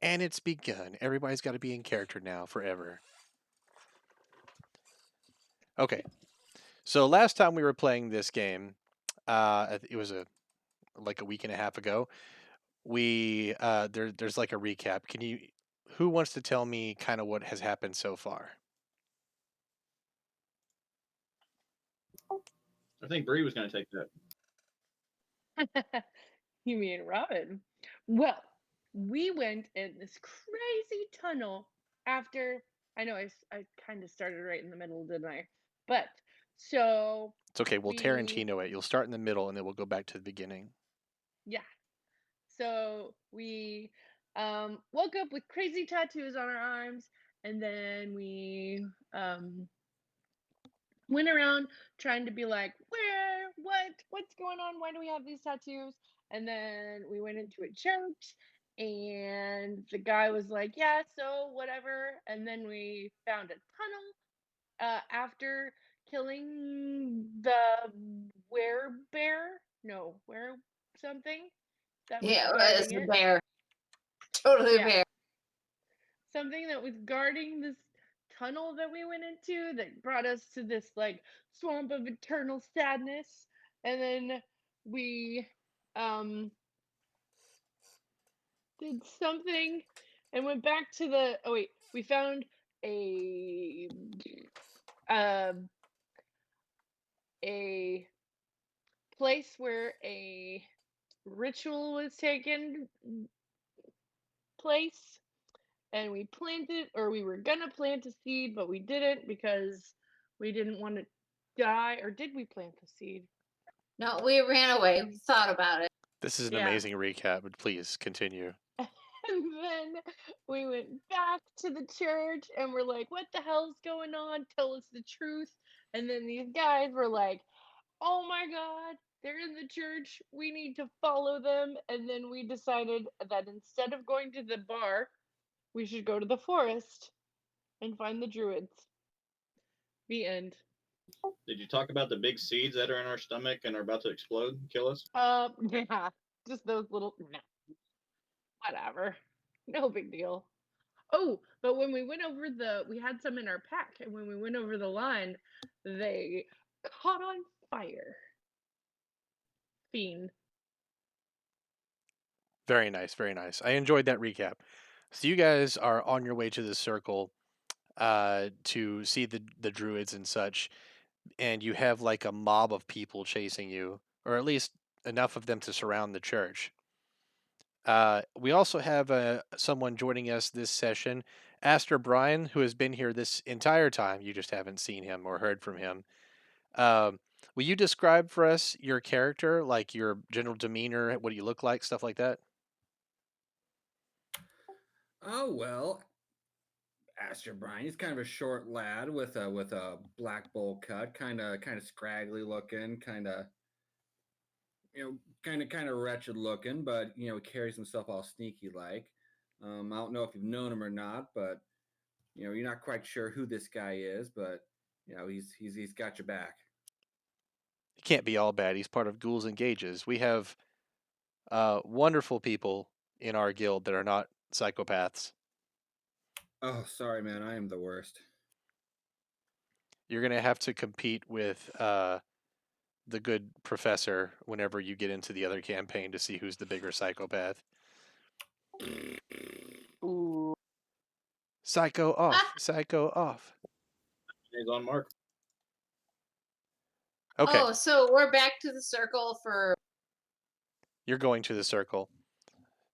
And it's begun. Everybody's got to be in character now forever. Okay. So last time we were playing this game, it was like a week and a half ago. There's like a recap. Who wants to tell me kind of what has happened so far? I think Bree was going to take that. You mean Robin? Well, we went in this crazy tunnel after. I know I kind of started right in the middle, didn't I? But so It's okay. We'll we, Tarantino it. You'll start in the middle, and then we'll go back to the beginning. yeah. So we woke up with crazy tattoos on our arms, and then we went around trying to be like, what's going on? Why do we have these tattoos? And then we went into a church, and the guy was like, yeah, so whatever. And then we found a tunnel after killing the werebear. No, where something that was Yeah, it's guarding the it. bear. Totally a Yeah, bear. something that was guarding this tunnel that we went into that brought us to this like swamp of eternal sadness. And then we um did something and went back to the we found a um a place where a ritual was taken place, and we planted, or we were gonna plant a seed, but we didn't because we didn't want to die. Or did we plant the seed? No, we ran away. We thought about it. This is an Yeah. amazing recap, but please continue. And then we went back to the church and we're like, what the hell's going on? Tell us the truth. And then these guys were like, oh my God, they're in the church. We need to follow them. And then we decided that instead of going to the bar, we should go to the forest and find the druids. The end. Did you talk about the big seeds that are in our stomach and are about to explode and kill us? Yeah, just those little, no, whatever. No big deal. Oh, but when we went over we had some in our pack, and when we went over the line, they caught on fire. Fiend. Very nice, very nice. I enjoyed that recap. So you guys are on your way to the circle to see the druids and such, and you have like a mob of people chasing you, or at least enough of them to surround the church. We also have someone joining us this session, Aster Bryan, who has been here this entire time. You just haven't seen him or heard from him. Um, will you describe for us your character, like your general demeanor, what do you look like, stuff like that? Oh well, Aster Bryan. He's kind of a short lad with a black bowl cut, kind of scraggly looking, kind of wretched looking, but carries himself all sneaky like. I don't know if you've known him or not, but you're not quite sure who this guy is, but he's got your back. He can't be all bad. He's part of Ghouls and Gauges. We have wonderful people in our guild that are not psychopaths. Oh, sorry, man. I am the worst. You're gonna have to compete with the good professor whenever you get into the other campaign to see who's the bigger psychopath. Ooh. Psycho off, psycho off. He's on mark. Okay, Oh, so we're back to the circle for. you're going to the circle.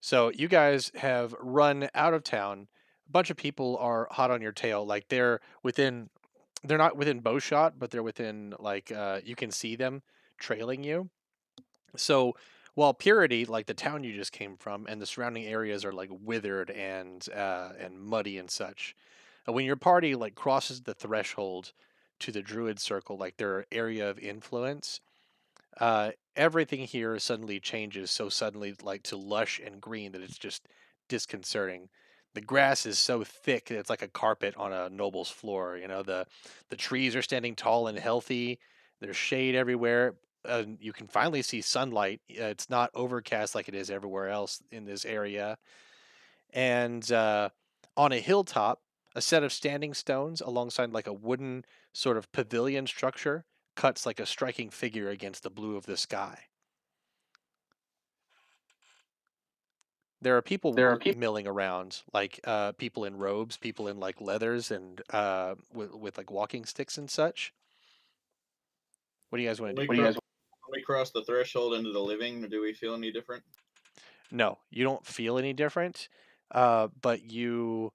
So you guys have run out of town. A bunch of people are hot on your tail. Like they're not within bow shot, but they're within like you can see them trailing you. So while Purity, like the town you just came from, and the surrounding areas are like withered and muddy and such, when your party like crosses the threshold to the Druid Circle, like their area of influence, everything here suddenly changes so suddenly, like to lush and green, that it's just disconcerting. The grass is so thick that it's like a carpet on a noble's floor. You know, the trees are standing tall and healthy. There's shade everywhere. You can finally see sunlight. It's not overcast like it is everywhere else in this area. And on a hilltop, a set of standing stones alongside like a wooden sort of pavilion structure cuts like a striking figure against the blue of the sky. There are people milling around, like people in robes, people in like leathers, and with like walking sticks and such. What do you guys want When to we do? cross, when we cross the threshold into the living, do we feel any different? No, you don't feel any different, but you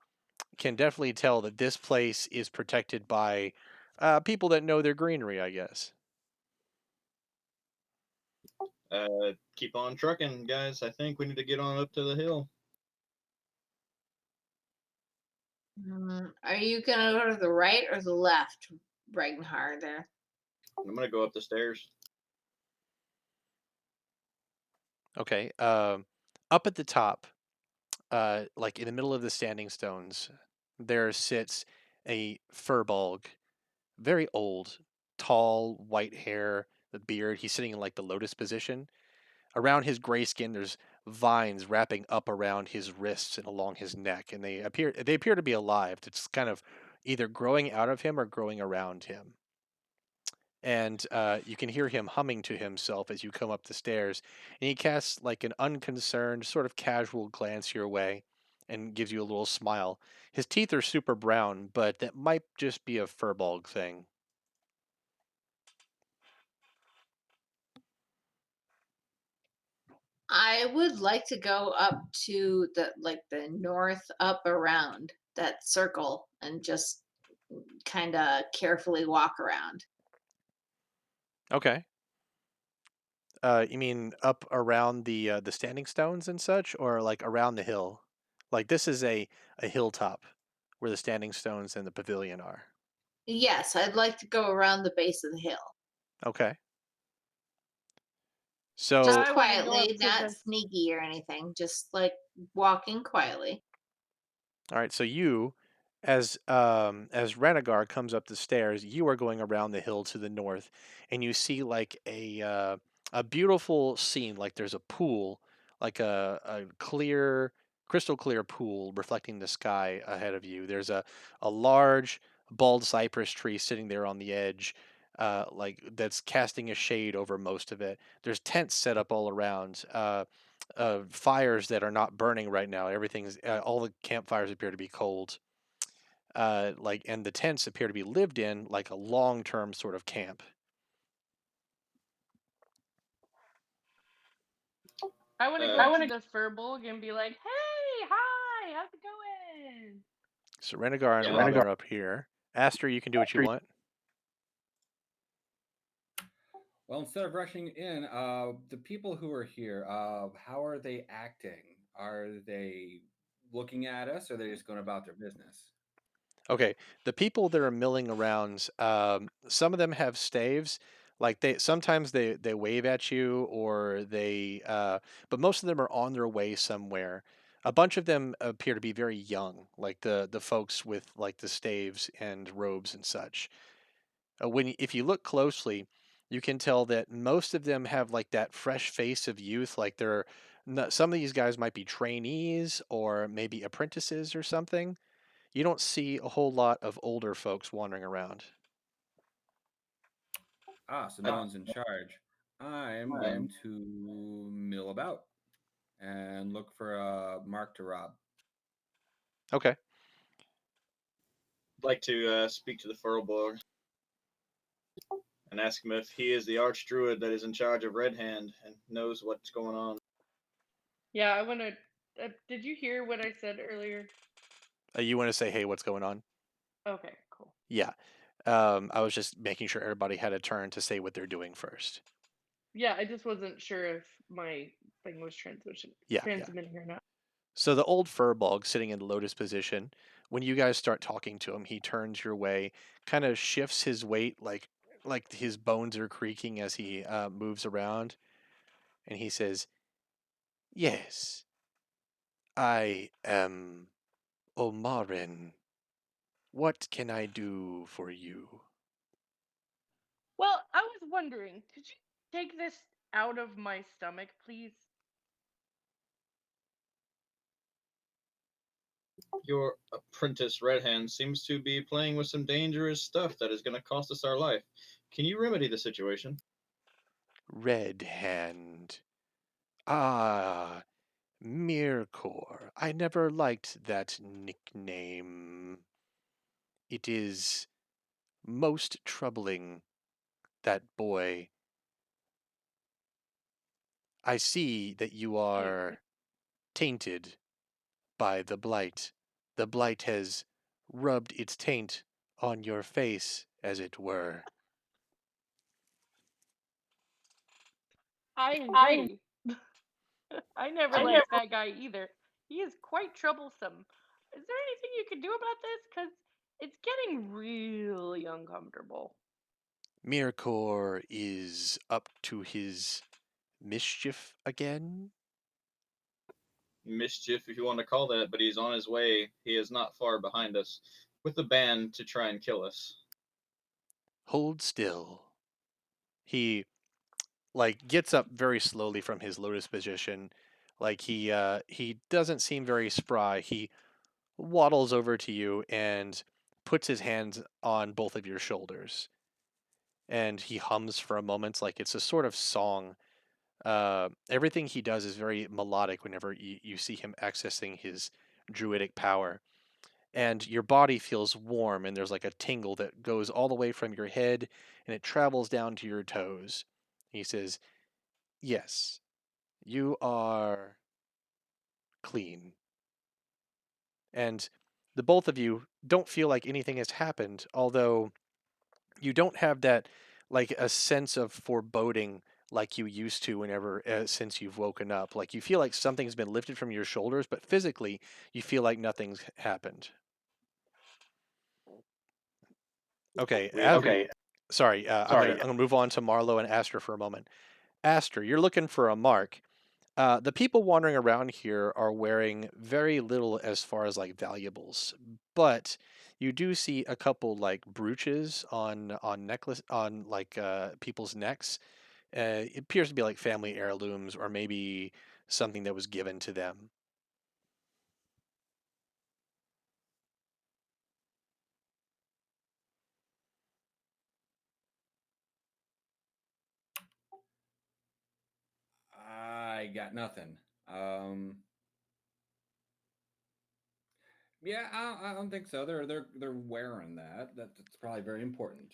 can definitely tell that this place is protected by people that know their greenery, I guess. Keep on trucking, guys. I think we need to get on up to the hill. Are you gonna go to the right or the left, Ragnar? There. I'm gonna go up the stairs. Okay. Up at the top, like in the middle of the standing stones, there sits a furbolg, very old, tall, white hair, the beard. He's sitting in like the lotus position. Around his gray skin, there's vines wrapping up around his wrists and along his neck, and they appear to be alive. It's kind of either growing out of him or growing around him. And you can hear him humming to himself as you come up the stairs. And he casts like an unconcerned, sort of casual glance your way and gives you a little smile. His teeth are super brown, but that might just be a furball thing. I would like to go up to the north up around that circle and just kind of carefully walk around. Okay. You mean up around the standing stones and such, or like around the hill? Like this is a hilltop where the standing stones and the pavilion are. Yes, I'd like to go around the base of the hill. Okay. Just So I want to go up quietly, to not the. sneaky or anything, just like walking quietly. all right, so you, as Renegar comes up the stairs, you are going around the hill to the north, and you see like a beautiful scene. Like there's a pool, like a clear, crystal clear pool reflecting the sky ahead of you. There's a large bald cypress tree sitting there on the edge. Like that's casting a shade over most of it. There's tents set up all around. Fires that are not burning right now. Everything's all the campfires appear to be cold. Like and the tents appear to be lived in like a long-term sort of camp. I want to Uh, go to the Furbolg and be like, "Hey, hi, how's it going?" So Renegar and yeah, Rob are up here. Aster, you can do what you want. Well, instead of rushing in, the people who are here, how are they acting? Are they looking at us, or are they just going about their business? Okay, the people that are milling around, some of them have staves. Like they sometimes they wave at you or but most of them are on their way somewhere. A bunch of them appear to be very young, like the folks with like the staves and robes and such. If you look closely, you can tell that most of them have like that fresh face of youth. Like some of these guys might be trainees or maybe apprentices or something. You don't see a whole lot of older folks wandering around. Ah, so no one's in charge. I'm going to mill about and look for a mark to rob. Okay. I'd like to speak to the Furlborg and ask him if he is the arch druid that is in charge of Red Hand and knows what's going on. Yeah, I want to. Did you hear what I said earlier? You want to say, hey, what's going on? Okay, cool. Yeah. I was just making sure everybody had a turn to say what they're doing first. Yeah, I just wasn't sure if my thing was Yeah, yeah. transmitting or not. So the old furbog sitting in the lotus position, when you guys start talking to him, he turns your way, kind of shifts his weight, like his bones are creaking as he moves around, and he says, "Yes, I am Omarin. What can I do for you?" Well, I was wondering, could you take this out of my stomach, please? Your apprentice Red Hand seems to be playing with some dangerous stuff that is going to cost us our life. Can you remedy the situation? Red Hand. Ah, Mirkor. I never liked that nickname. It is most troubling, that boy. I see that you Hey, are tainted by the blight. The blight has rubbed its taint on your face, as it were. I agree. I never liked that guy either. He is quite troublesome. Is there anything you can do about this? Because it's getting really uncomfortable. Mirkor is up to his mischief again? Mischief, if you want to call that, but he's on his way. He is not far behind us with a band to try and kill us. Hold still. He gets up very slowly from his lotus position. He doesn't seem very spry. He waddles over to you and puts his hands on both of your shoulders. And he hums for a moment like it's a sort of song. Everything he does is very melodic whenever you see him accessing his druidic power. And your body feels warm, and there's like a tingle that goes all the way from your head and it travels down to your toes. He says, "Yes, you are clean." And the both of you don't feel like anything has happened, although you don't have that like a sense of foreboding like you used to whenever since you've woken up. Like you feel like something's been lifted from your shoulders, but physically you feel like nothing's happened. Okay, Okay. sorry, I'm gonna move on to Marlowe and Aster for a moment. Aster, you're looking for a mark. The people wandering around here are wearing very little as far as like valuables, but you do see a couple like brooches on necklace on people's necks. It appears to be like family heirlooms or maybe something that was given to them. I got nothing. Um, yeah, I don't think so. They're wearing that. That's probably very important.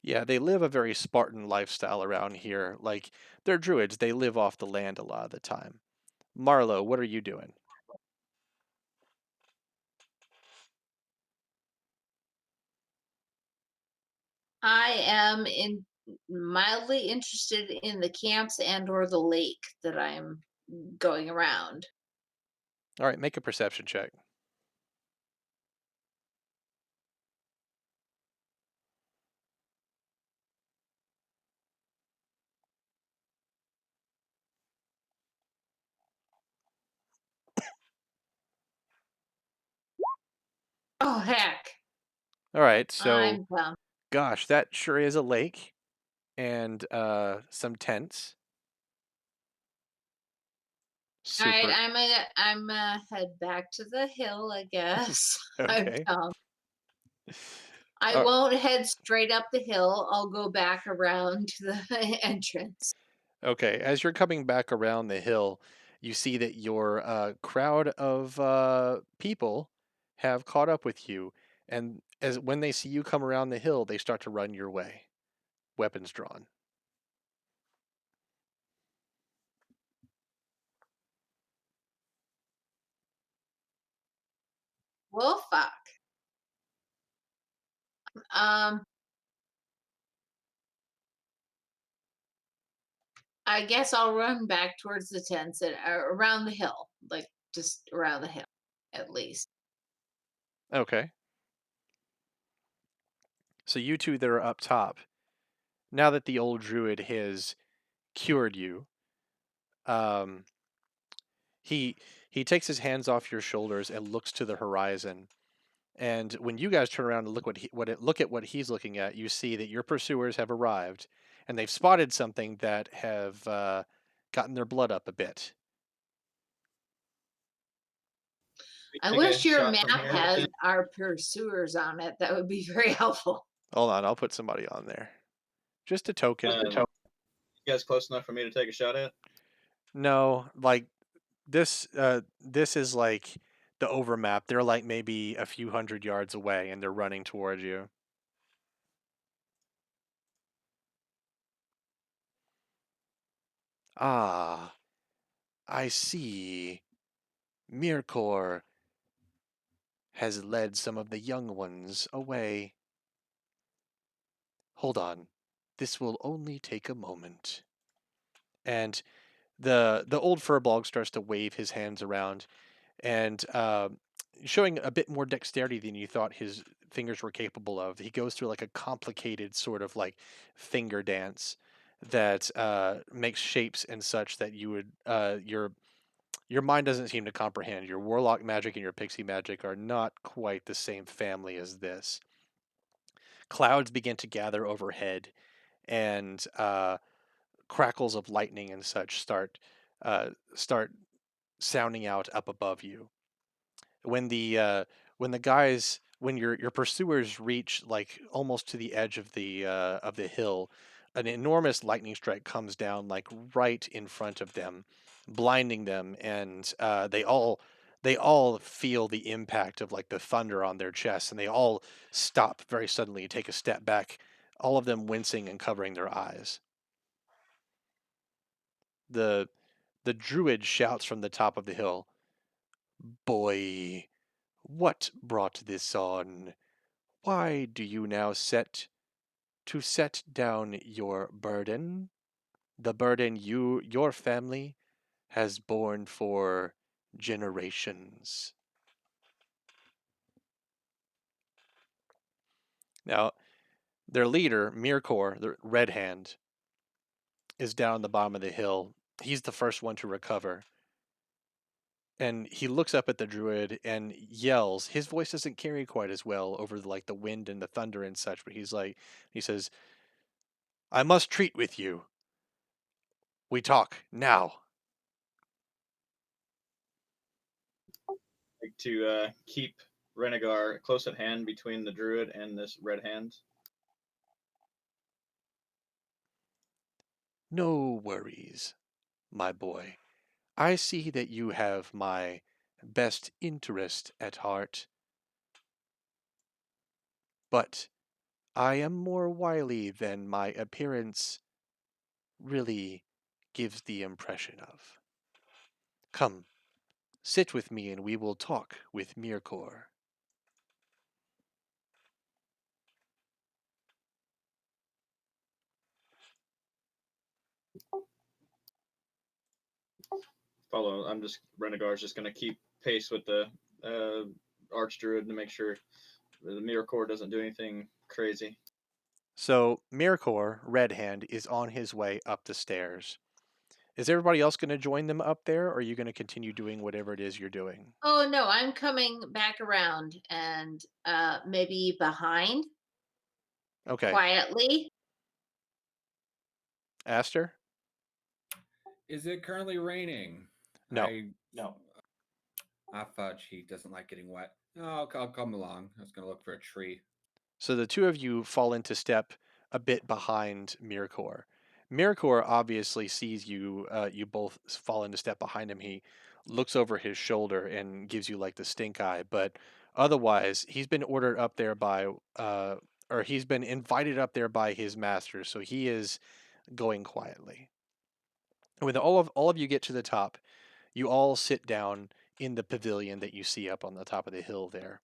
Yeah, they live a very Spartan lifestyle around here. Like they're druids, they live off the land a lot of the time. Marlowe, what are you doing? I am mildly interested in the camps and or the lake that I'm going around. All right, make a perception check. Oh heck. All right, so I'm dumb. gosh, that sure is a lake and some tents. All right, Super. I'm head back to the hill, I guess. I'm Okay. dumb. I Uh, won't head straight up the hill. I'll go back around to the entrance. okay. As you're coming back around the hill, you see that your crowd of people have caught up with you, and as when they see you come around the hill, they start to run your way, weapons drawn. Well, fuck. Um, I guess I'll run back towards the tents and around the hill, like just around the hill, at least. Okay. So you two that are up top, now that the old druid has cured you, um, he he takes his hands off your shoulders and looks to the horizon. And when you guys turn around and look at what he's looking at, you see that your pursuers have arrived, and they've spotted something that have gotten their blood up a bit. we I take a wish your shot from map here? has our pursuers on it. That would be very helpful. Hold on, I'll put somebody on there. Just a token. You guys close enough for me to take a shot at? No, like this is like the overmap. They're like maybe a few hundred yards away and they're running towards you. Ah, I see. Mirkor has led some of the young ones away. Hold on. This will only take a moment. And the old furbolg starts to wave his hands around and showing a bit more dexterity than you thought his fingers were capable of. He goes through like a complicated sort of like finger dance that makes shapes and such that you would your mind doesn't seem to comprehend. Your warlock magic and your pixie magic are not quite the same family as this. Clouds begin to gather overhead, and crackles of lightning and such start sounding out up above you. When the guys when your pursuers reach like almost to the edge of the hill, an enormous lightning strike comes down like right in front of them, blinding them, and they all feel the impact of like the thunder on their chests, and they all stop very suddenly and take a step back, all of them wincing and covering their eyes. The the druid shouts from the top of the hill, "Boy, what brought this on? Why do you now set down your burden? The burden your family has borne for generations." Now, their leader, Mirkor, the Red Hand, is down the bottom of the hill. He's the first one to recover. And he looks up at the druid and yells. His voice doesn't carry quite as well over like the wind and the thunder and such, but he says, "I must treat with you. We talk now." Like to keep Renegar close at hand between the druid and this red hand. "No worries, my boy. I see that you have my best interest at heart, but I am more wily than my appearance really gives the impression of. Come, sit with me and we will talk with Mirkor." Follow. Renegar's just gonna keep pace with the archdruid to make sure the mirror core doesn't do anything crazy. So Mirkor, Red Hand, is on his way up the stairs. Is everybody else going to join them up there, or are you going to continue doing whatever it is you're doing? Oh no, I'm coming back around and maybe behind Okay. quietly. Aster? Is it currently raining? No. No. Fudge. He doesn't like getting wet. No, I'll come along. I was gonna look for a tree. So the two of you fall into step a bit behind Mirkor. Mirkor obviously sees you. You both fall into step behind him. He looks over his shoulder and gives you like the stink eye. But otherwise, he's been ordered up there by, or he's been invited up there by his master. So he is going quietly. When all of you get to the top, you all sit down in the pavilion that you see up on the top of the hill there.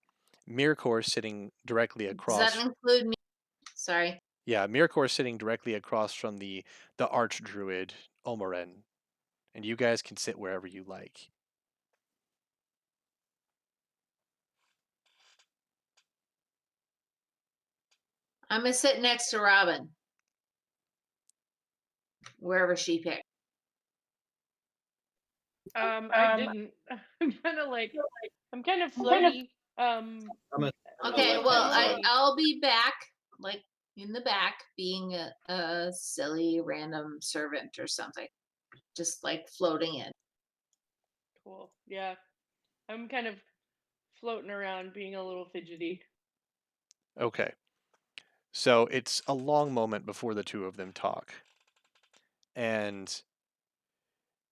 Mirkor sitting directly Does that across. include me? Sorry. Yeah, Mirkor sitting directly across from the archdruid Omoren, and you guys can sit wherever you like. I'm gonna sit next to Robin, wherever she picked. I didn't. I'm kind of like, I'm kind of floaty. I'm a Okay, left well, hand side. I'll be back, like in the back, being a silly random servant or something, just like floating in. Cool. Yeah. I'm kind of floating around being a little fidgety. Okay. So it's a long moment before the two of them talk. And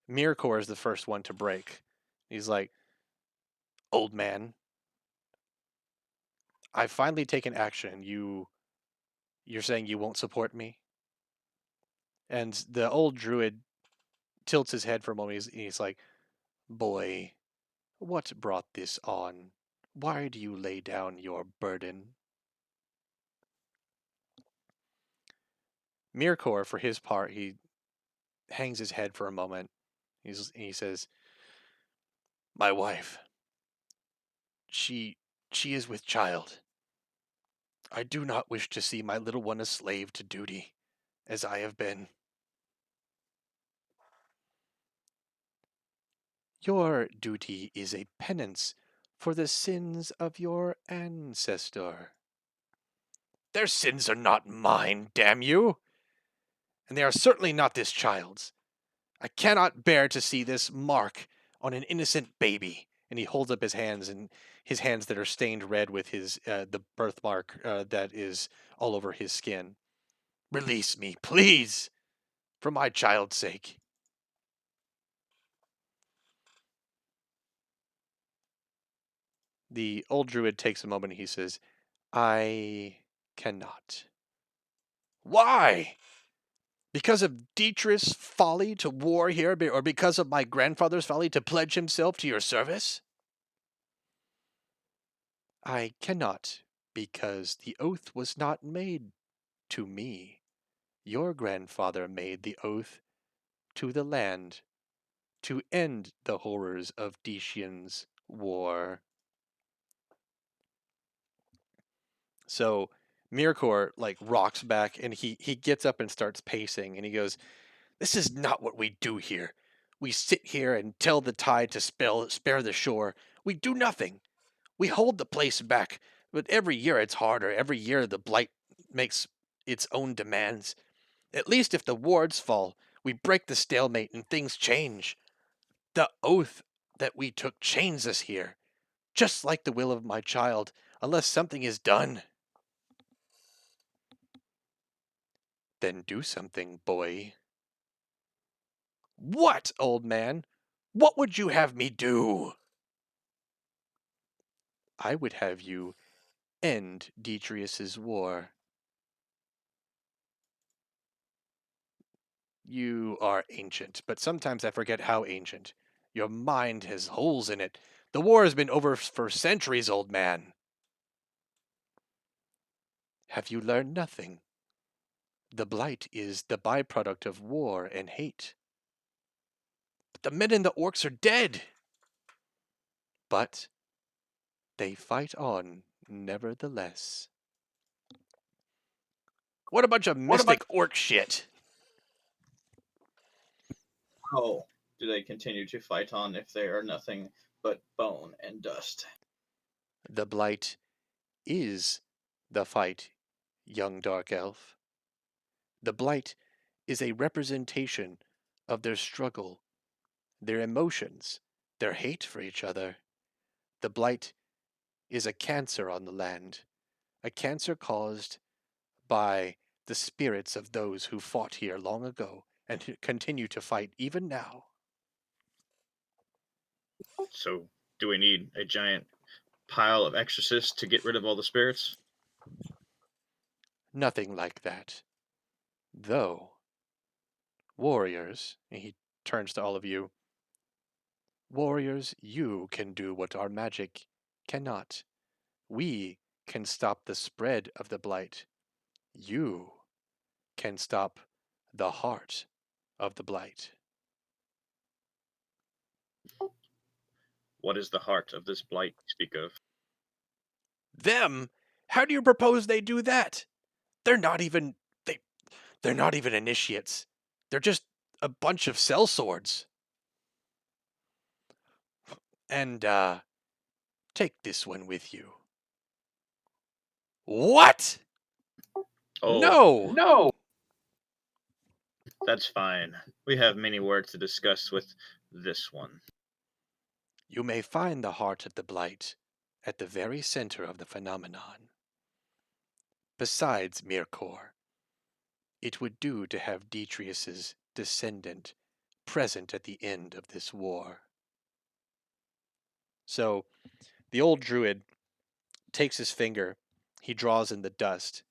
Mirkor is the first one to break. He's like, "Old man, I've finally taken action. You're saying you won't support me?" And the old druid tilts his head for a moment. He's like, "Boy, what brought this on? Why do you lay down your burden?" Mirkor, for his part, he hangs his head for a moment. He says, "My wife, she she is with child. I do not wish to see my little one a slave to duty, as I have been. Your duty is a penance for the sins of your ancestor." "Their sins are not mine, damn you! And they are certainly not this child's. I cannot bear to see this mark on an innocent baby." And he holds up his hands, and his hands that are stained red with his the birthmark that is all over his skin. "Release me, please, for my child's sake." The old druid takes a moment and he says, "I cannot." "Why? Because of Dietrich's folly to war here, or because of my grandfather's folly to pledge himself to your service?" "I cannot, because the oath was not made to me. Your grandfather made the oath to the land, to end the horrors of Decian's war." So Mirkor like rocks back, and he gets up and starts pacing, and he goes, "This is not what we do here. We sit here and tell the tide to spare the shore. We do nothing. We hold the place back, but every year it's harder. Every year the blight makes its own demands. At least if the wards fall, we break the stalemate and things change. The oath that we took chains us here, just like the will of my child, unless something is done." "Then do something, boy." "What, old man? What would you have me do?" "I would have you end Detrius's war." "You are ancient, but sometimes I forget how ancient. Your mind has holes in it. The war has been over for centuries, old man." "Have you learned nothing? The blight is the byproduct of war and hate." "But the men and the orcs are dead." "But they fight on nevertheless." "What a bunch of mystic orc shit." How do they continue to fight on if they are nothing but bone and dust? "The blight is the fight, young dark elf. The blight is a representation of their struggle, their emotions, their hate for each other. The blight is a cancer on the land, a cancer caused by the spirits of those who fought here long ago and who continue to fight even now." So, do we need a giant pile of exorcists to get rid of all the spirits? "Nothing like that. Though, warriors," and he turns to all of you, "warriors, you can do what our magic cannot. We can stop the spread of the blight. You can stop the heart of the blight." What is the heart of this blight you speak of? "Them? How do you propose they do that? They're not even they they're not even initiates. They're just a bunch of sellswords. And take this one with you." "What? Oh, No!" no! That's fine. We have many words to discuss with this one. "You may find the heart of the blight, at the very center of the phenomenon. Besides Mirkor, it would do to have Detrius's descendant present at the end of this war. So the old druid takes his finger, he draws in the dust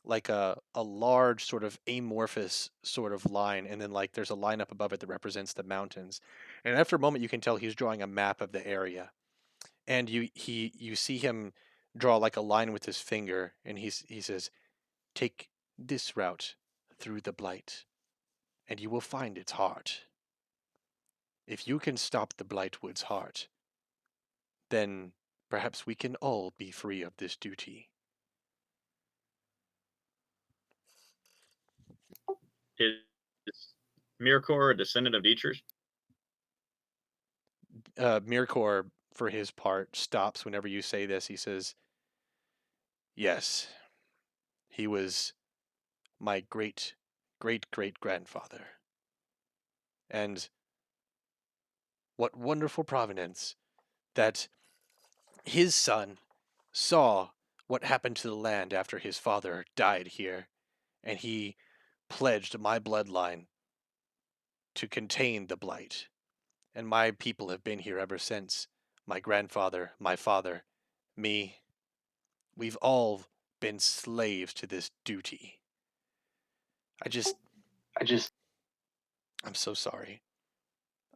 like a large sort of amorphous sort of line, and then like there's a line up above it that represents the mountains. And after a moment you can tell he's drawing a map of the area. And you see him draw like a line with his finger, and he says, "Take this route through the blight, and you will find its heart. If you can stop the Blightwood's heart, then perhaps we can all be free of this duty." Is Mirkor a descendant of Dietrich? Mirkor, for his part, stops whenever you say this. He says, "Yes, he was my great great great grandfather. And what wonderful providence that his son saw what happened to the land after his father died here, and he pledged my bloodline to contain the blight. And my people have been here ever since. My grandfather, my father, me, we've all been slaves to this duty. I just, I just I'm so sorry.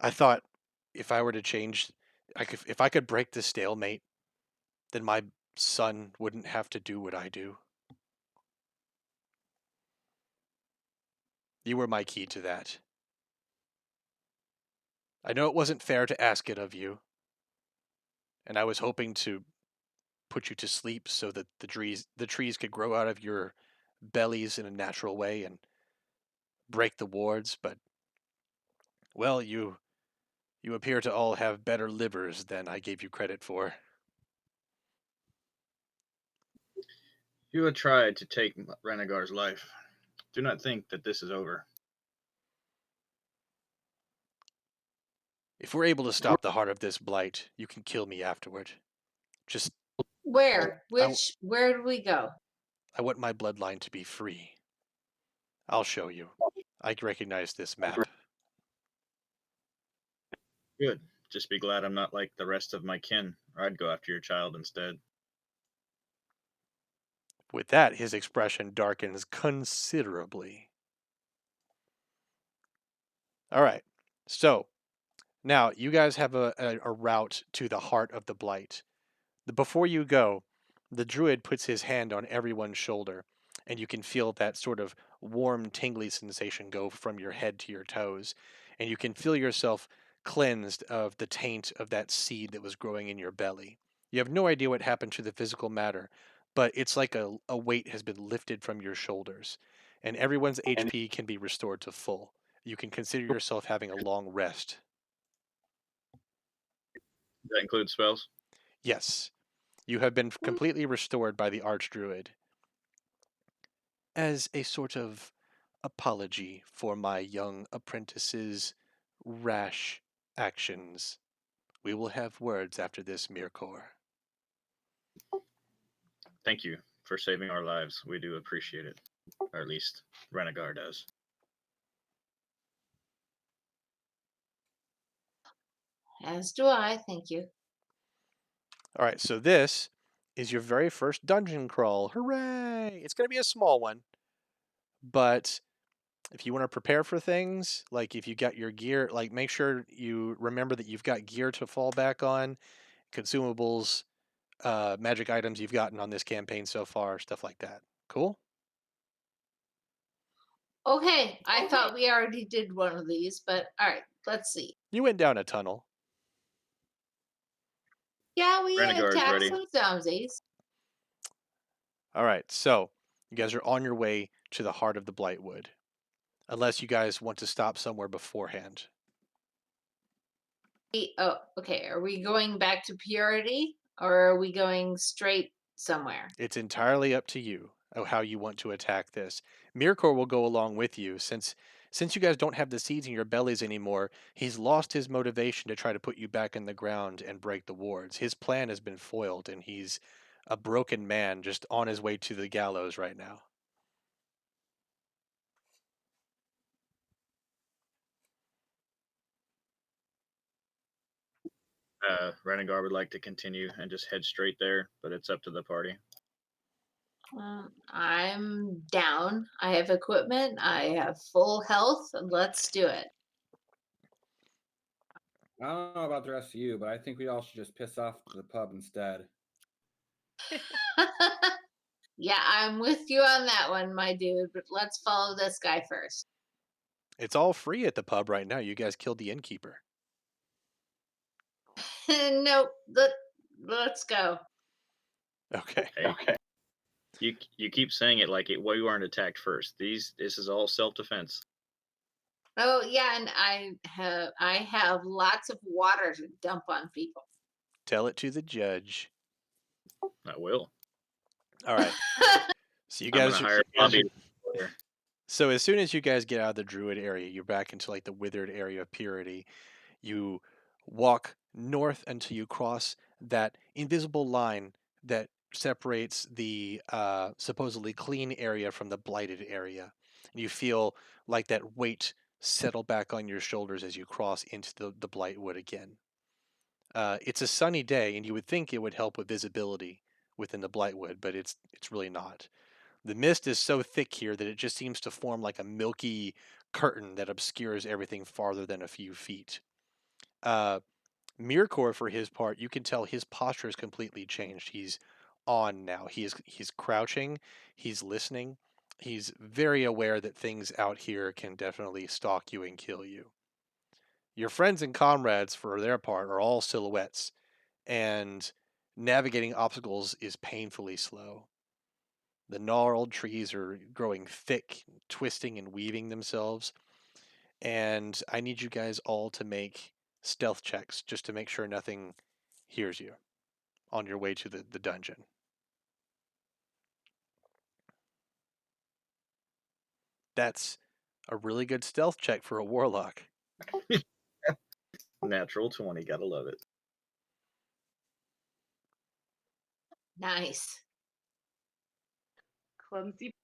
I thought if I were to change, if I could break the stalemate, then my son wouldn't have to do what I do. You were my key to that. I know it wasn't fair to ask it of you, and I was hoping to put you to sleep so that the trees could grow out of your bellies in a natural way and break the wards, but well, you appear to all have better livers than I gave you credit for. You had tried to take Renegar's life. Do not think that this is over. If we're able to stop the heart of this blight, you can kill me afterward. Just Where? I, Where do we go? I want my bloodline to be free. I'll show you. I recognize this map. Good. Just be glad I'm not like the rest of my kin, or I'd go after your child instead. With that, his expression darkens considerably. All right. So now you guys have a route to the heart of the blight. Before you go, the druid puts his hand on everyone's shoulder, and you can feel that sort of warm, tingly sensation go from your head to your toes, and you can feel yourself cleansed of the taint of that seed that was growing in your belly. You have no idea what happened to the physical matter, but it's like a weight has been lifted from your shoulders, and everyone's HP can be restored to full. You can consider yourself having a long rest. Does that include spells? Yes, you have been completely restored by the Archdruid as a sort of apology for my young apprentice's rash actions. We will have words after this, Mirkor. Thank you for saving our lives. We do appreciate it. Or at least Renegar does. As do I, thank you. All right, so this is your very first dungeon crawl. Hooray! It's going to be a small one, but if you want to prepare for things, like if you got your gear, like make sure you remember that you've got gear to fall back on, consumables, magic items you've gotten on this campaign so far, stuff like that. Cool? Okay, I thought we already did one of these, but all right, let's see. You went down a tunnel. Yeah, we Renegar is attacked ready. some zombies. All right, so you guys are on your way to the heart of the Blightwood, unless you guys want to stop somewhere beforehand. Oh, okay. Are we going back to Purity or are we going straight somewhere? It's entirely up to you how you want to attack this. Mirkor will go along with you since since you guys don't have the seeds in your bellies anymore, he's lost his motivation to try to put you back in the ground and break the wards. His plan has been foiled, and he's a broken man just on his way to the gallows right now. Renegar would like to continue and just head straight there, but it's up to the party. I'm down. I have equipment. I have full health. Let's do it. I don't know about the rest of you, but I think we all should just piss off to the pub instead. Yeah, I'm with you on that one, my dude. But let's follow this guy first. It's all free at the pub right now. You guys killed the innkeeper. Nope. Let's go. Okay. Hey, you keep saying it like we weren't attacked first. This is all self defense. Oh yeah, and I have lots of water to dump on people. Tell it to the judge. I will. All right. So you I'm guys gonna hire Bobby. So as soon as you guys get out of the druid area, you're back into like the withered area of purity. You walk north until you cross that invisible line that separates the supposedly clean area from the blighted area. And you feel like that weight settle back on your shoulders as you cross into the Blightwood again. It's a sunny day, and you would think it would help with visibility within the Blightwood, but it's really not. The mist is so thick here that it just seems to form like a milky curtain that obscures everything farther than a few feet. Uh, Mirkor, for his part, you can tell his posture has completely changed. He's on now. He's crouching. He's listening. He's very aware that things out here can definitely stalk you and kill you. Your friends and comrades, for their part, are all silhouettes, and navigating obstacles is painfully slow. The gnarled trees are growing thick, twisting and weaving themselves. And I need you guys all to make stealth checks just to make sure nothing hears you on your way to the dungeon. That's a really good stealth check for a warlock. Natural 20, gotta love it. Nice. Clumsy,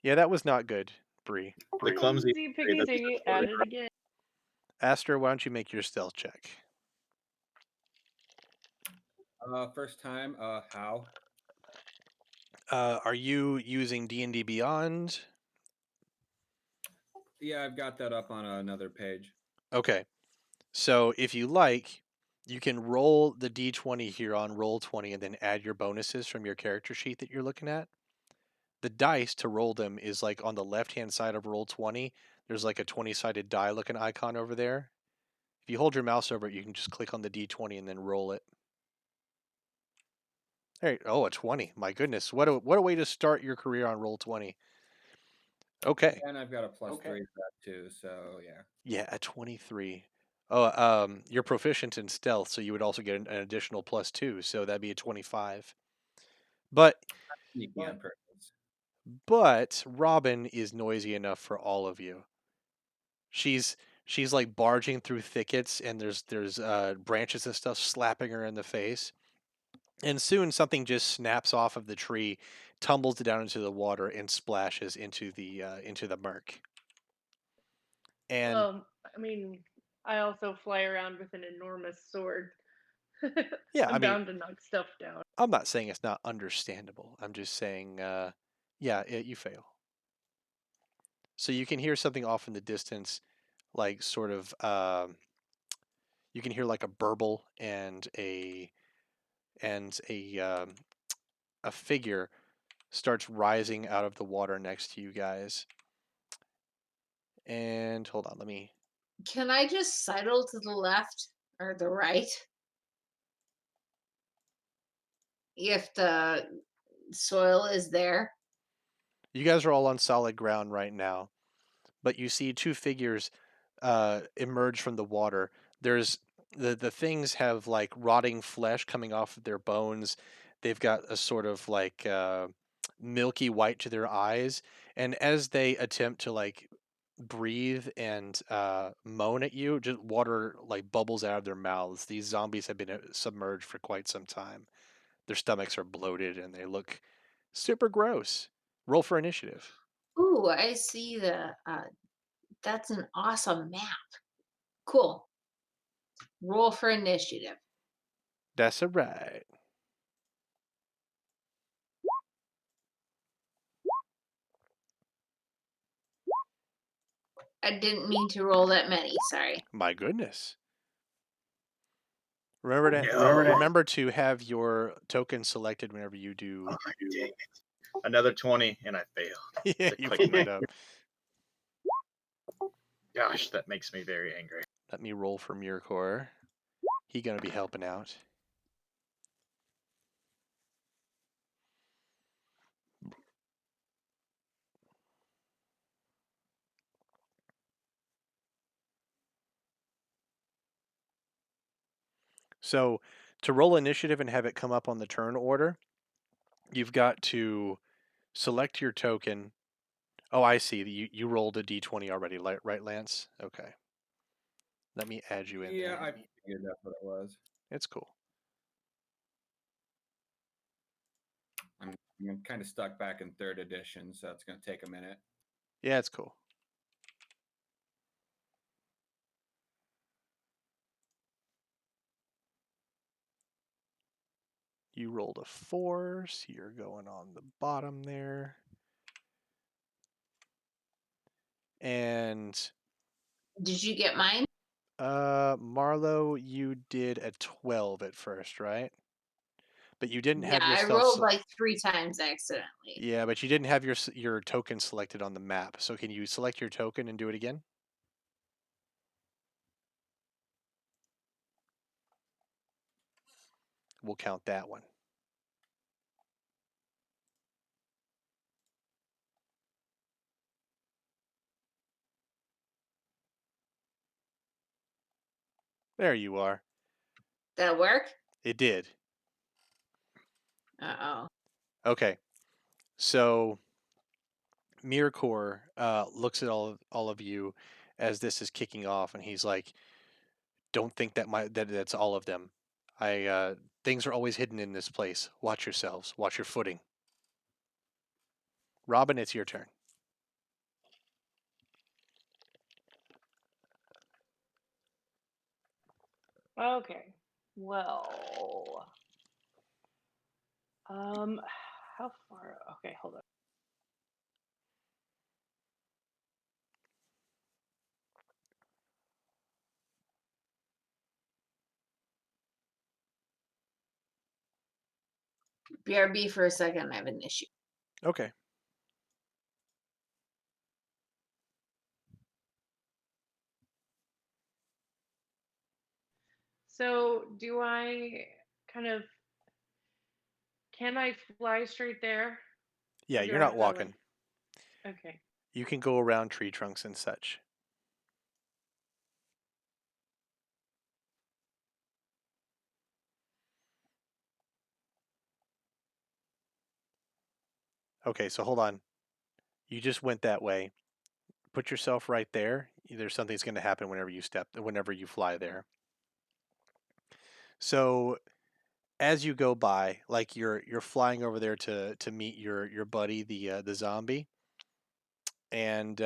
Yeah, that was not good, Bree. The clumsy piggy that's diggy just at it again. Aster, why don't you make your stealth check? First time. How? Are you using D&D Beyond? Yeah, I've got that up on another page. Okay. So if you like, you can roll the d20 here on Roll20 and then add your bonuses from your character sheet that you're looking at. The dice to roll them is like on the left-hand side of Roll20. There's like a 20-sided die looking icon over there. If you hold your mouse over it, you can just click on the d20 and then roll it. There, oh, a 20. My goodness. What a way to start your career on Roll20. Okay. And I've got a plus 3 for that too, so yeah. Yeah, a 23. Oh, you're proficient in stealth, so you would also get an additional +2, so that'd be a 25. But Sneaky on purpose. but Robin is noisy enough for all of you. She's like barging through thickets, and there's branches and stuff slapping her in the face. And soon something just snaps off of the tree, tumbles down into the water, and splashes into the murk. And I mean, I also fly around with an enormous sword. yeah, I'm I mean, bound to knock stuff down. I'm not saying it's not understandable. I'm just saying, yeah, you fail. So you can hear something off in the distance, like sort of, you can hear like a burble and a figure starts rising out of the water next to you guys. And hold on, let me. Can I just sidle to the left or the right? If the soil is there. You guys are all on solid ground right now, but you see two figures emerge from the water. There's the things have like rotting flesh coming off of their bones. They've got a sort of like milky white to their eyes, and as they attempt to like breathe and moan at you. Just water like bubbles out of their mouths. These zombies have been submerged for quite some time. Their stomachs are bloated and they look super gross. Roll for initiative. Ooh, I see the. That's an awesome map. Cool. Roll for initiative. That's a right. I didn't mean to roll that many. Sorry. My goodness. No. Remember to have your token selected whenever you do. Dang it. Another 20, and I failed. Yeah, to you click fucked my- it up. Gosh, that makes me very angry. Let me roll for Mirkor. He gonna be helping out. So to roll initiative and have it come up on the turn order, you've got to select your token. Oh, I see. You rolled a d20 already, right, Lance? Okay. Let me add you in Yeah, there. I figured that's what it was. It's cool. I'm kind of stuck back in third edition, so it's going to take a minute. Yeah, it's cool. You rolled a 4, so you're going on the bottom there. And Did you get mine? Marlo, you did a 12 at first, right? But you didn't Yeah, have I yourself. rolled like 3 times accidentally. Yeah, but you didn't have your token selected on the map. So can you select your token and do it again? We'll count that one. There you are. That work? It did. Uh-oh. Okay. So Mirkor looks at all of you as this is kicking off, and he's like, "Don't think that's all of them. Things are always hidden in this place. Watch yourselves. Watch your footing." Robin, it's your turn. Okay. Well. How far? Okay, hold on. BRB for a second. I have an issue. Okay. So, do I kind of can I fly straight there? Yeah, Or do you're I not have to walking. okay. You can go around tree trunks and such. Okay, so hold on. You just went that way. Put yourself right there. There's something's going to happen whenever you fly there. So as you go by, like you're flying over there to meet your buddy, the zombie, and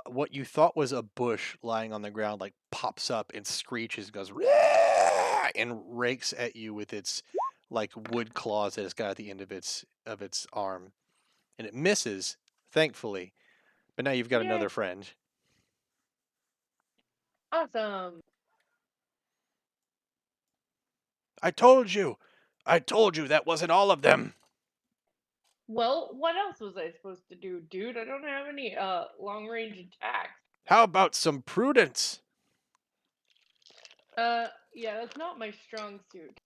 what you thought was a bush lying on the ground like pops up and screeches and goes "Rah!" and rakes at you with its like wood claws that it's got at the end of its arm, and it misses, thankfully. But now you've got Yay. another friend. Awesome. I told you. I told you that wasn't all of them. Well, what else was I supposed to do, dude? I don't have any long range attacks. How about some prudence? Yeah, that's not my strong suit.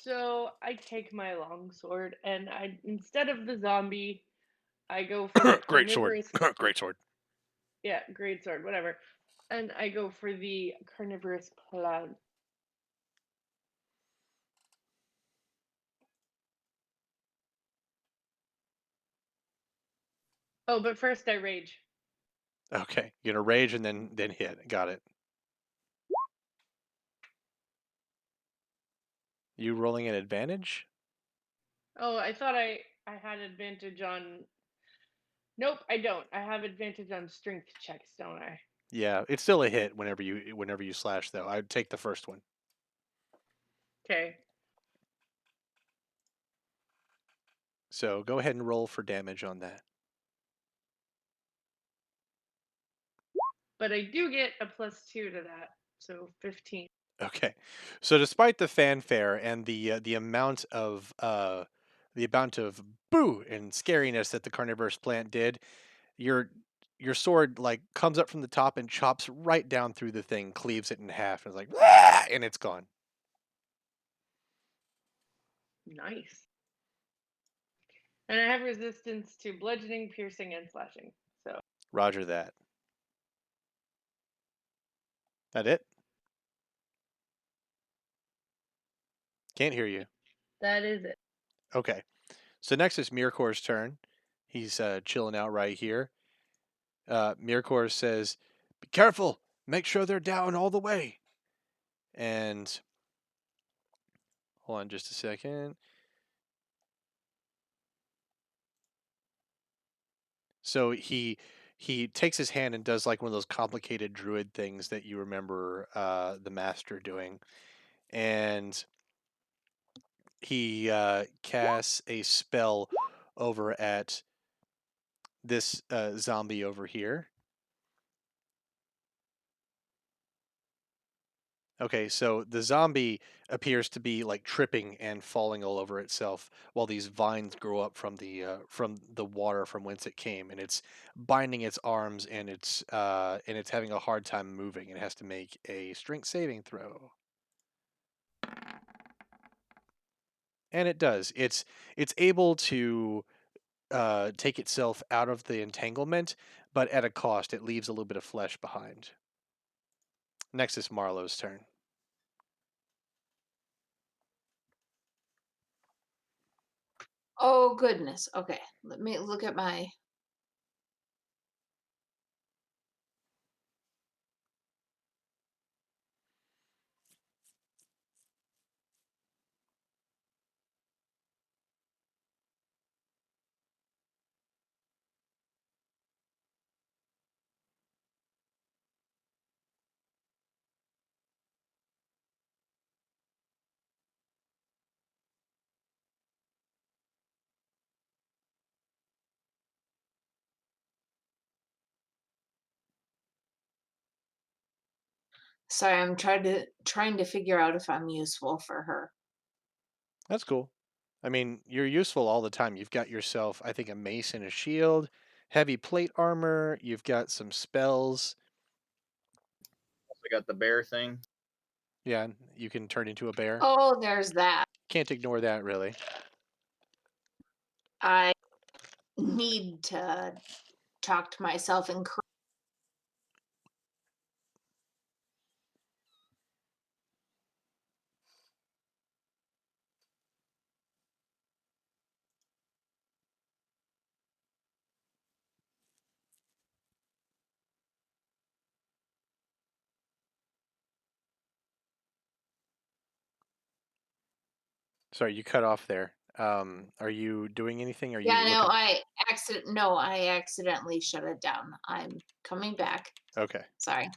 So I take my longsword and I instead of the zombie, I go for the Great sword. carnivorous. Great sword. Yeah, great sword, whatever. And I go for the carnivorous plant. Oh, but first I rage. Okay, you're gonna rage and then hit. Got it. You rolling an advantage? Oh, I thought I had advantage on. Nope, I don't. I have advantage on strength checks, don't I? Yeah, it's still a hit whenever you slash though. I'd take the first one. Okay. So go ahead and roll for damage on that. But I do get a +2 to that, so 15. Okay. So despite the fanfare and the amount of boo and scariness that the carnivorous plant did, your your sword like comes up from the top and chops right down through the thing, cleaves it in half, and it's like "Ah!" and it's gone. Nice. And I have resistance to bludgeoning, piercing, and slashing. So Roger that. That it? Can't hear you. that is it. Okay. So next is Mirkor's turn. He's chilling out right here. Mirkor says, "Be careful. Make sure they're down all the way." And hold on just a second. So he takes his hand and does like one of those complicated druid things that you remember the master doing, and he casts a spell over at this zombie over here. Okay, so the zombie appears to be like tripping and falling all over itself while these vines grow up from the water from whence it came, and it's binding its arms and it's having a hard time moving. It has to make a strength saving throw, and it does. It's able to take itself out of the entanglement, but at a cost. It leaves a little bit of flesh behind. Next is Marlowe's turn. Oh goodness. Okay, let me look at my. Sorry, I'm trying to figure out if I'm useful for her. That's cool. I mean, you're useful all the time. You've got yourself, I think, a mace and a shield, heavy plate armor. You've got some spells. Also got the bear thing. Yeah, you can turn into a bear. Oh, there's that. Can't ignore that, really. I need to talk to myself and. Sorry, you cut off there. Are you doing anything? Are you Yeah, no, looking? I accidentally shut it down. I'm coming back. Okay. Sorry.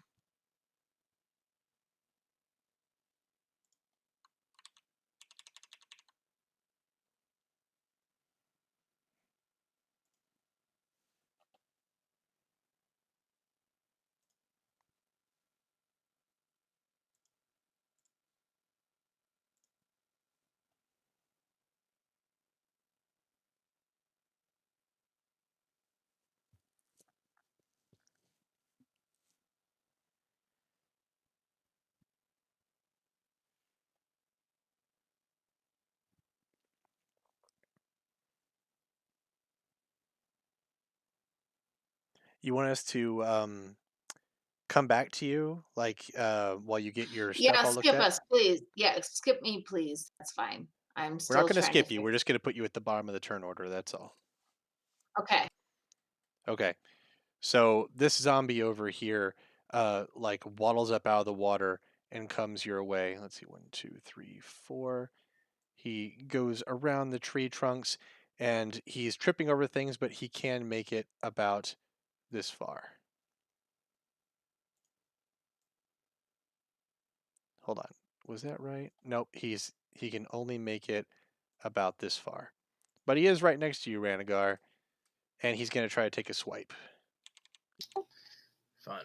You want us to come back to you, like while you get your stuff Yeah, all looked skip at? us, please. Yeah, skip me, please. That's fine. I'm We're not still going to trying to skip you. figure. We're just going to put you at the bottom of the turn order. That's all. Okay. Okay. So this zombie over here, like waddles up out of the water and comes your way. Let's see, 1, 2, 3, 4. He goes around the tree trunks and he's tripping over things, but he can make it about this far. Hold on. Was that right? Nope, he can only make it about this far. But he is right next to you, Ranagar, and he's going to try to take a swipe. Fun.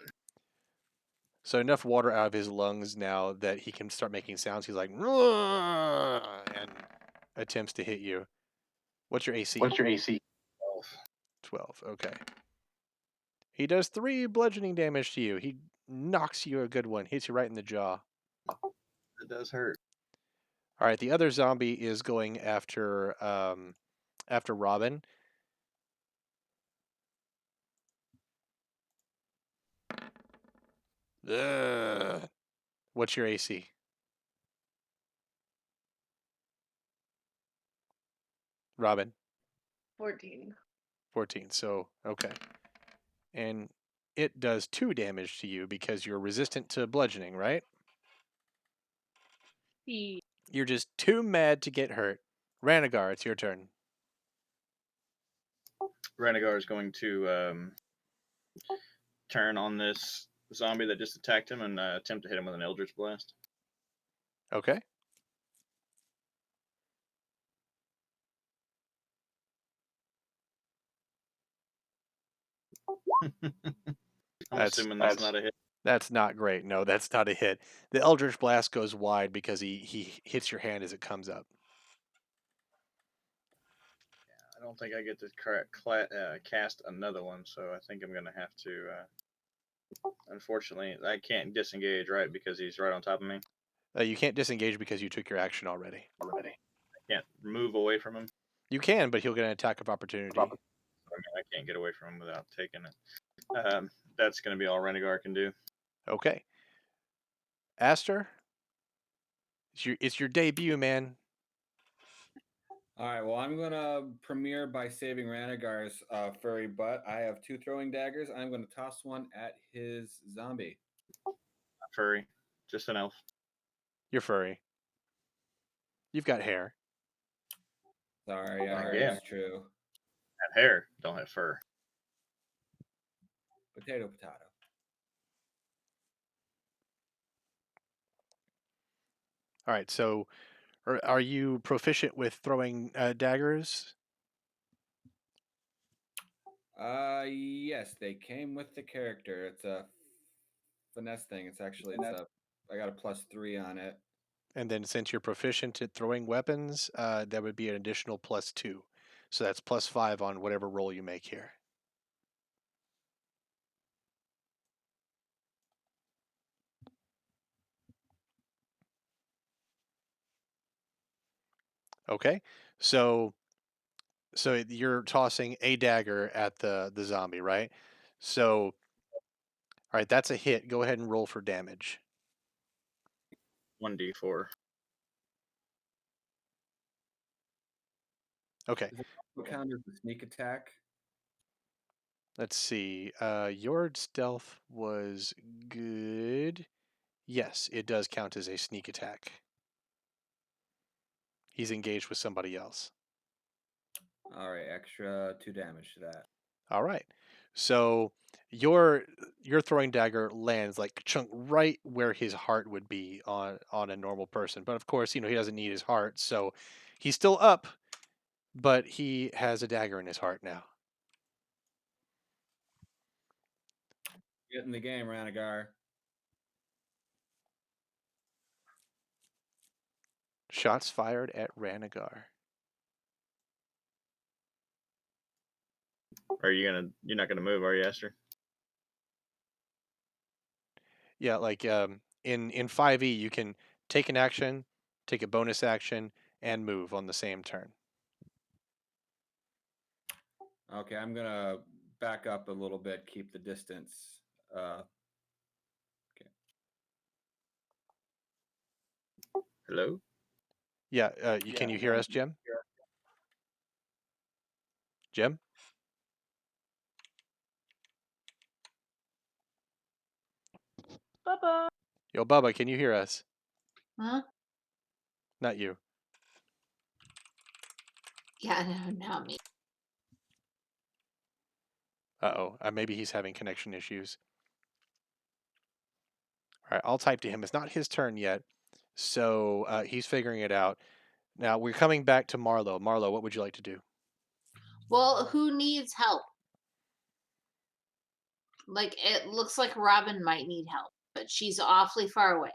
So enough water out of his lungs now that he can start making sounds. He's like, and attempts to hit you. What's your AC? What's your AC? 12. Okay. He does 3 bludgeoning damage to you. He knocks you a good one, hits you right in the jaw. It does hurt. All right, the other zombie is going after Robin. Ugh. What's your AC? Robin? 14. 14. So, okay. And it does 2 damage to you because you're resistant to bludgeoning, right? The You're just too mad to get hurt. Ranagar, it's your turn. Renegar is going to turn on this zombie that just attacked him and attempt to hit him with an Eldritch Blast. Okay. I'm That's assuming that's not a hit. That's not great. No, that's not a hit. The Eldritch Blast goes wide because he hits your hand as it comes up. I don't think I get to cast another one, so I think I'm going to have to. Unfortunately, I can't disengage, right, because he's right on top of me. You can't disengage because you took your action already. I can't move away from him. You can, but he'll get an attack of opportunity. I mean, I can't get away from him without taking it. That's going to be all Renegar can do. Okay. Aster, it's your debut, man. All right, well, I'm going to premiere by saving Ranagar's furry butt. I have 2 throwing daggers. I'm going to toss one at his zombie. Not furry, just an elf. You're furry. You've got hair. Sorry, Yeah. it's true. Have hair, don't have fur. Potato, potato. All right, so are you proficient with throwing daggers? Yes, they came with the character. It's a finesse thing. I got a +3 on it. And then since you're proficient at throwing weapons, that would be an additional +2. So that's +5 on whatever roll you make here. Okay, so you're tossing a dagger at the zombie, right? So, all right, that's a hit. Go ahead and roll for damage. 1d4. Okay, What count as the sneak attack? let's see. Your stealth was good. Yes, it does count as a sneak attack. He's engaged with somebody else. All right, extra 2 damage to that. All right. So your throwing dagger lands like chunk right where his heart would be on a normal person. But of course, he doesn't need his heart, so he's still up, but he has a dagger in his heart now. Get in the game, Ranagar. Shots fired at Ranagar. You're not gonna move, are you, Esther? Yeah, like in 5e you can take an action, take a bonus action, and move on the same turn. Okay, I'm gonna back up a little bit, keep the distance. Okay. Hello? Yeah, can you hear us, Jim? Jim? Bubba. Yo, Bubba, can you hear us? Huh? Not you. Yeah, no, not me. Uh-oh. Maybe he's having connection issues. All right, I'll type to him. It's not his turn yet, so he's figuring it out. Now, we're coming back to Marlo. Marlo, what would you like to do? Well, who needs help? Like, it looks like Robin might need help, but she's awfully far away.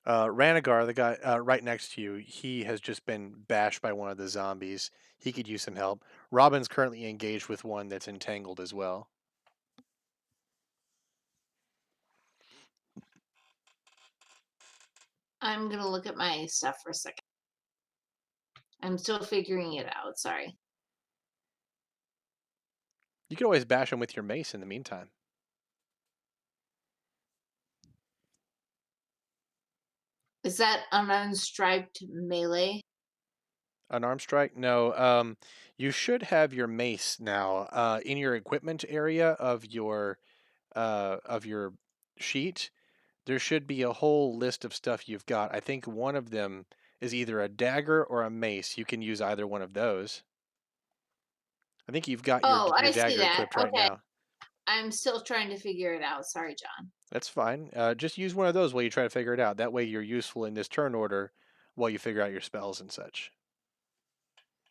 Ranagar, the guy right next to you, he has just been bashed by one of the zombies. He could use some help. Robin's currently engaged with one that's entangled as well. I'm gonna look at my stuff for a second. I'm still figuring it out. Sorry. You could always bash him with your mace in the meantime. Is that an unstriped melee? Unarmed strike? No. You should have your mace now in your equipment area of your sheet. There should be a whole list of stuff you've got. I think one of them is either a dagger or a mace. You can use either one of those. I think you've got Oh, your I see dagger that. equipped right Okay. now. I'm still trying to figure it out. Sorry, John. That's fine. Just use one of those while you try to figure it out. That way you're useful in this turn order while you figure out your spells and such.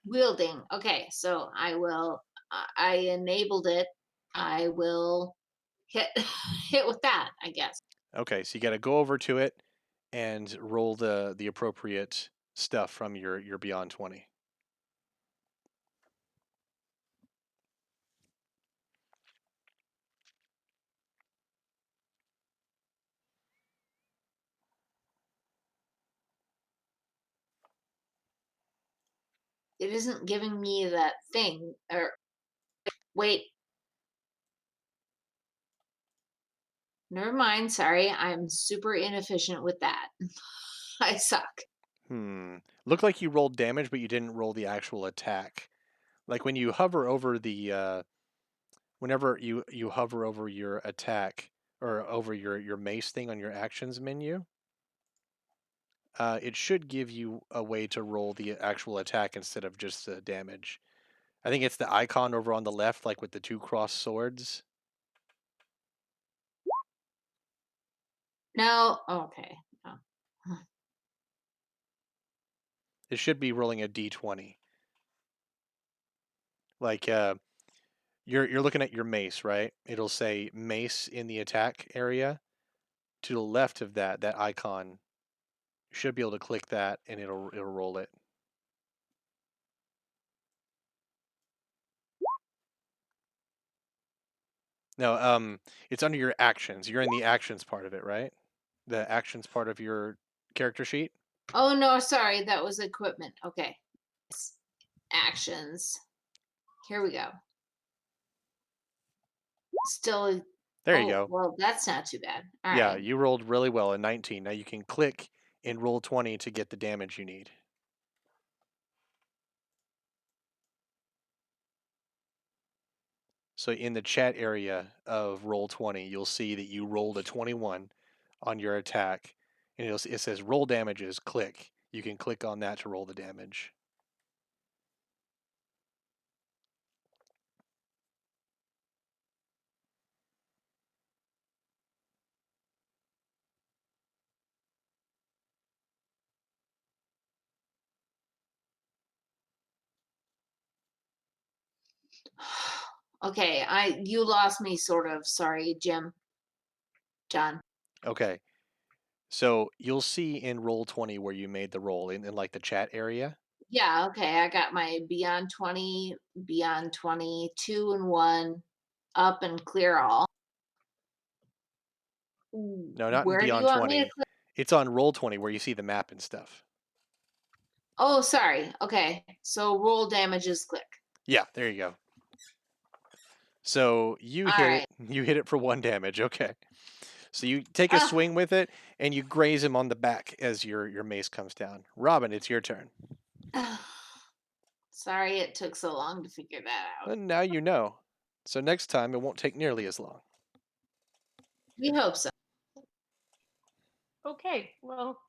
Wielding. Okay, so I will. I enabled it. I will hit hit with that, I guess. Okay, so you got to go over to it and roll the appropriate stuff from your Beyond 20. It isn't giving me that thing. Or wait. Never mind. Sorry, I'm super inefficient with that. I suck. Looked like you rolled damage, but you didn't roll the actual attack. Like when you hover over whenever you hover over your attack or over your mace thing on your actions menu, it should give you a way to roll the actual attack instead of just the damage. I think it's the icon over on the left, like with the two crossed swords. No. Okay. No. It should be rolling a d20. Like you're looking at your mace, right? It'll say mace in the attack area. To the left of that icon, you should be able to click that and it'll roll it. No, it's under your actions. You're in the actions part of it, right? The actions part of your character sheet. Oh no, sorry, that was equipment. Okay. Actions. Here we go. Still. There you Oh, go. well, that's not too bad. All Yeah, right. you rolled really well, a 19. Now you can click and roll 20 to get the damage you need. So in the chat area of roll 20, you'll see that you rolled a 21 on your attack, and it says roll damages. Click. You can click on that to roll the damage. Okay, you lost me sort of. Sorry, Jim. John. Okay. So you'll see in roll 20 where you made the roll in like the chat area. Yeah, okay. I got my Beyond 20, Beyond 20, 2 and 1, up and clear all. No, not in Where do you Beyond want me to 20. click? It's on roll 20 where you see the map and stuff. Oh, sorry. Okay. So roll damages click. Yeah, there you go. So you All hit right. it. You hit it for 1 damage. Okay. So you take a Ah, swing with it and you graze him on the back as your mace comes down. Robin, it's your turn. sorry it took so long to figure that out. And now you know. So next time it won't take nearly as long. We hope so. Okay, well,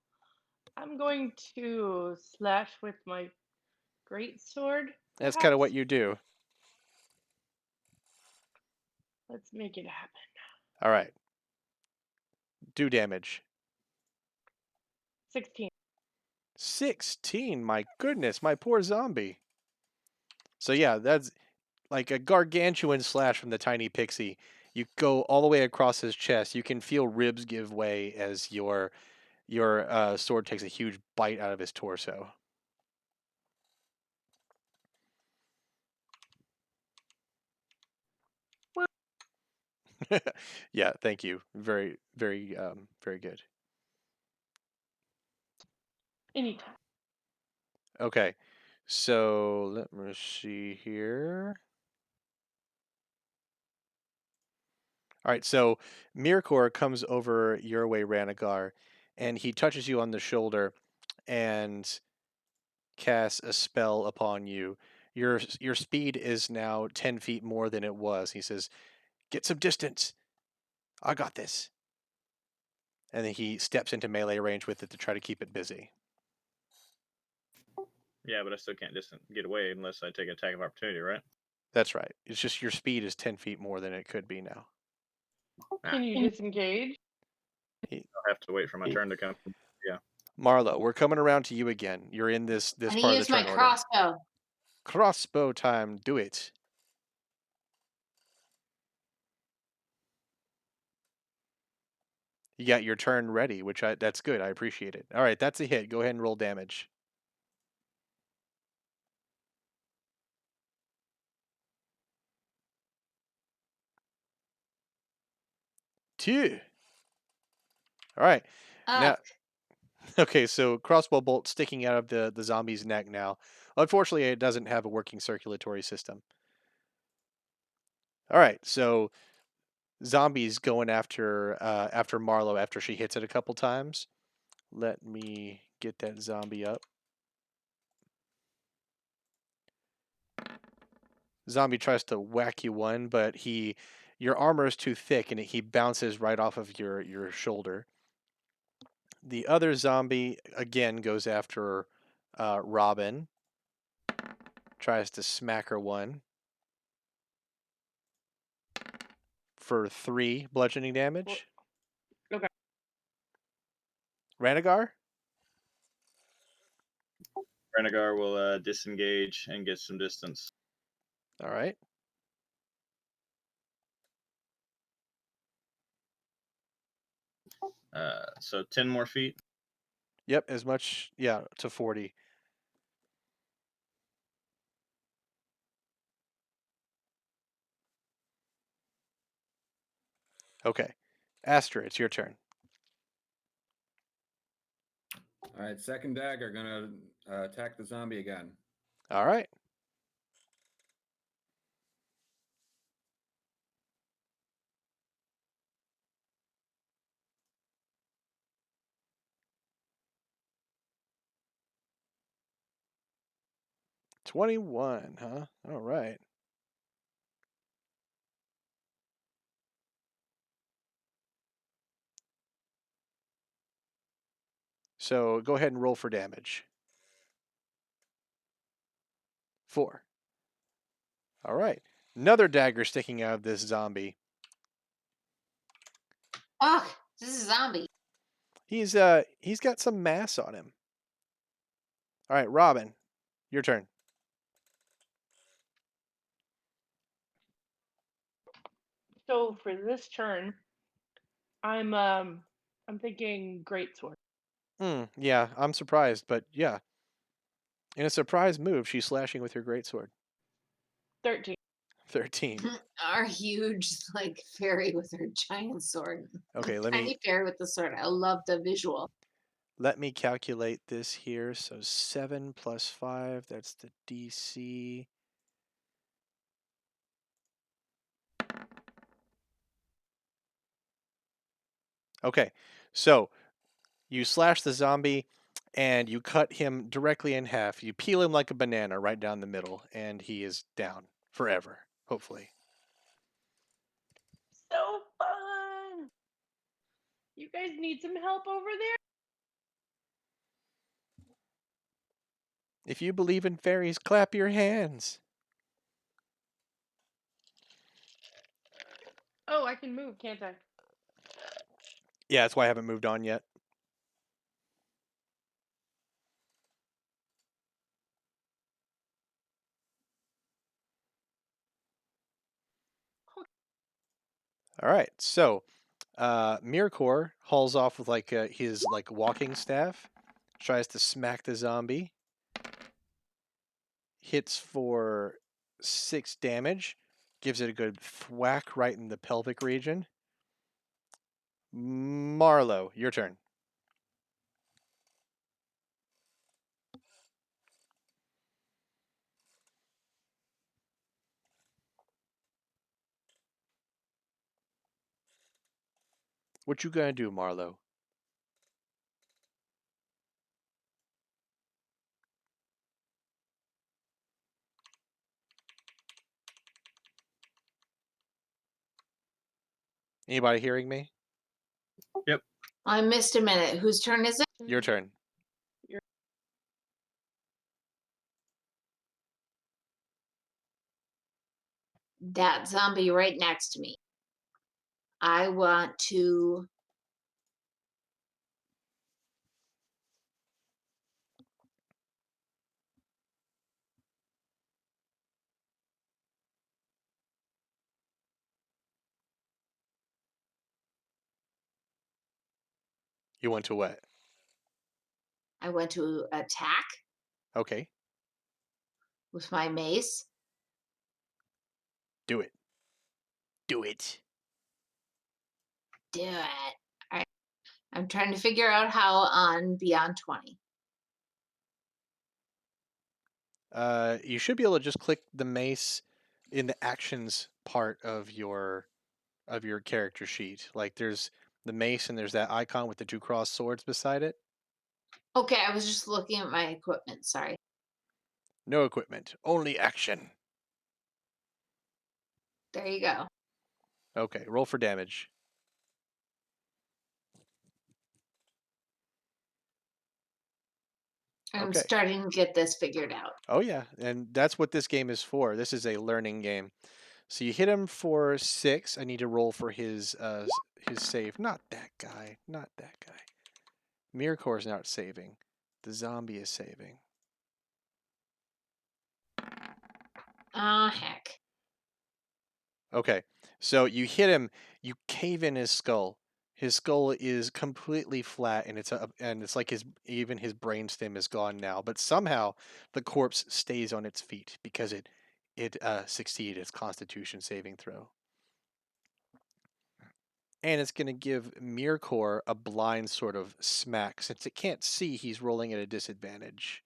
I'm going to slash with my great sword, That's kind of what perhaps. you do. Let's make it happen. All right. Do damage. 16. 16. My goodness, my poor zombie. So yeah, that's like a gargantuan slash from the tiny pixie. You go all the way across his chest. You can feel ribs give way as your sword takes a huge bite out of his torso. Well, Yeah, thank you. Very, very, very good. anytime. Okay, so let me see here. All right, so Mirkor comes over your way, Ranagar, and he touches you on the shoulder and casts a spell upon you. Your speed is now 10 feet more than it was. He says, "Get some distance. I got this." And then he steps into melee range with it to try to keep it busy. Yeah, but I still can't just get away unless I take attack of opportunity, right? That's right. It's just your speed is 10 feet more than it could be now. Can you disengage? I'll have to wait for my turn to come. Yeah. Marlo, we're coming around to you again. You're in this I'm part gonna of the use my turn order. crossbow. Crossbow time. Do it. You got your turn ready, that's good. I appreciate it. All right, that's a hit. Go ahead and roll damage. 2. All right. Ugh. Now, okay, so crossbow bolt sticking out of the zombie's neck now. Unfortunately, it doesn't have a working circulatory system. All right, so zombies going after Marlowe after she hits it a couple times. Let me get that zombie up. Zombie tries to whack you one, but your armor is too thick and he bounces right off of your shoulder. The other zombie again goes after Robin, tries to smack her one for 3 bludgeoning Well, damage. okay. Ranagar? Renegar will disengage and get some distance. All right. So 10 more feet. Yep, as much, yeah, to 40. Okay. Aster, it's your turn. All right, second dagger gonna attack the zombie again. All right. $21, huh? All right. So go ahead and roll for damage. 4. All right. Another dagger sticking out of this zombie. Ugh. This is a zombie. He's got some mass on him. All right, Robin, your turn. So for this turn, I'm thinking great sword. Yeah, I'm surprised, but yeah. In a surprise move, she's slashing with her greatsword. 13. 13. Our huge like fairy with her giant sword. Okay, Tiny fairy with the sword. I love the visual. let me calculate this here. So 7 plus 5, that's the DC. Okay, so you slash the zombie and you cut him directly in half. You peel him like a banana right down the middle, and he is down forever, hopefully. So fun. You guys need some help over there? If you believe in fairies, clap your hands. Oh, I can move, can't I? Yeah, that's why I haven't moved on yet. All right, so Mirkor hauls off with like his like walking staff, tries to smack the zombie, hits for 6 damage, gives it a good thwack right in the pelvic region. Marlowe, your turn. What you gonna do, Marlowe? Anybody hearing me? Yep. I missed a minute. Whose turn is it? Your turn. That zombie right next to me. I want to. You want to what? I want to attack Okay, with my mace. do it. Do it. Do it. All right. I'm trying to figure out how on Beyond 20. You should be able to just click the mace in the actions part of your character sheet. Like there's the mace and there's that icon with the 2 crossed swords beside it. Okay, I was just looking at my equipment. Sorry. No equipment, only action. There you go. Okay, roll for damage. I'm Okay. starting to get this figured out. Oh yeah, and that's what this game is for. This is a learning game. So you hit him for 6. I need to roll for his save. Not that guy. Not that guy. Mirkor's not saving. The zombie is saving. Oh, heck. Okay. So you hit him, you cave in his skull. His skull is completely flat and it's like even his brainstem is gone now, but somehow the corpse stays on its feet because it succeeded its constitution saving throw. And it's going to give Mirkor a blind sort of smack. Since it can't see, he's rolling at a disadvantage.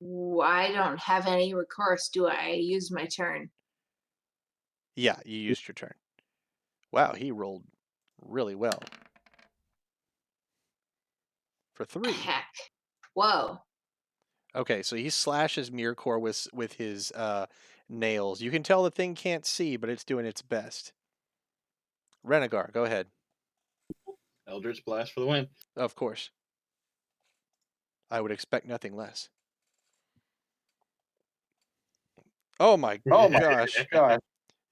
I don't have any recourse. Do I use my turn? Yeah, you used your turn. Wow, he rolled really well. For 3. Heck. Whoa. Okay, so he slashes Mirkor with his nails. You can tell the thing can't see, but it's doing its best. Renegar, go ahead. Eldritch Blast for the win. Of course. I would expect nothing less. Oh my gosh.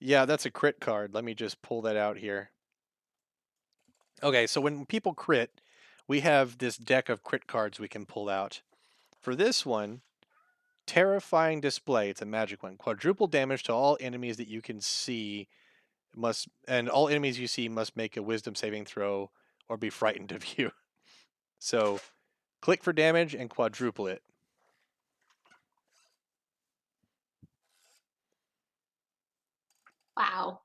Yeah, that's a crit card. Let me just pull that out here. Okay, so when people crit, we have this deck of crit cards we can pull out. For this one, Terrifying Display, it's a magic one. Quadruple damage to all enemies that you can see and all enemies you see must make a wisdom saving throw or be frightened of you. So click for damage and quadruple it. Wow.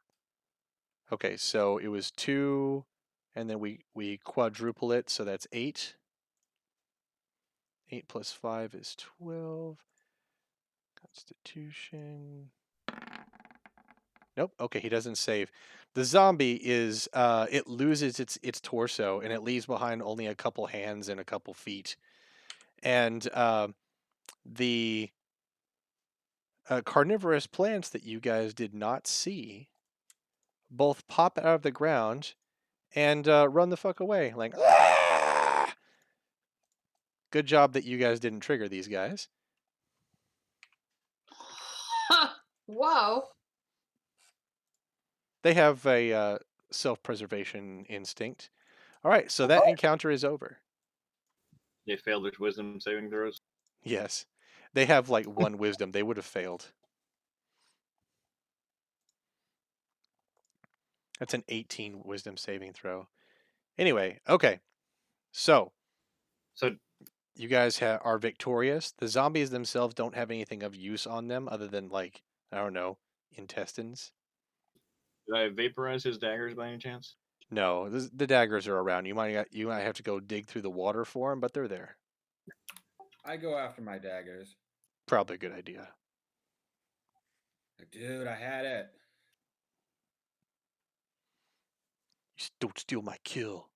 Okay, so it was 2, and then we quadruple it, so that's 8. 8 plus 5 is 12. Constitution. Nope. Okay, he doesn't save. The zombie is it loses its torso and it leaves behind only a couple hands and a couple feet. And the carnivorous plants that you guys did not see both pop out of the ground and run the fuck away. Like, "Ah!" Good job that you guys didn't trigger these guys. Whoa. They have a self-preservation instinct. All right, so that encounter is over. They failed their wisdom saving throws. Yes. They have like one wisdom. They would have failed. That's an 18 wisdom saving throw. Anyway, okay. So So you guys are victorious. The zombies themselves don't have anything of use on them other than like, I don't know, intestines. did I vaporize his daggers by any chance? No, the daggers are around. You might have to go dig through the water for them, but they're there. I go after my daggers. Probably a good idea. Like, dude, I had it. Don't steal my kill.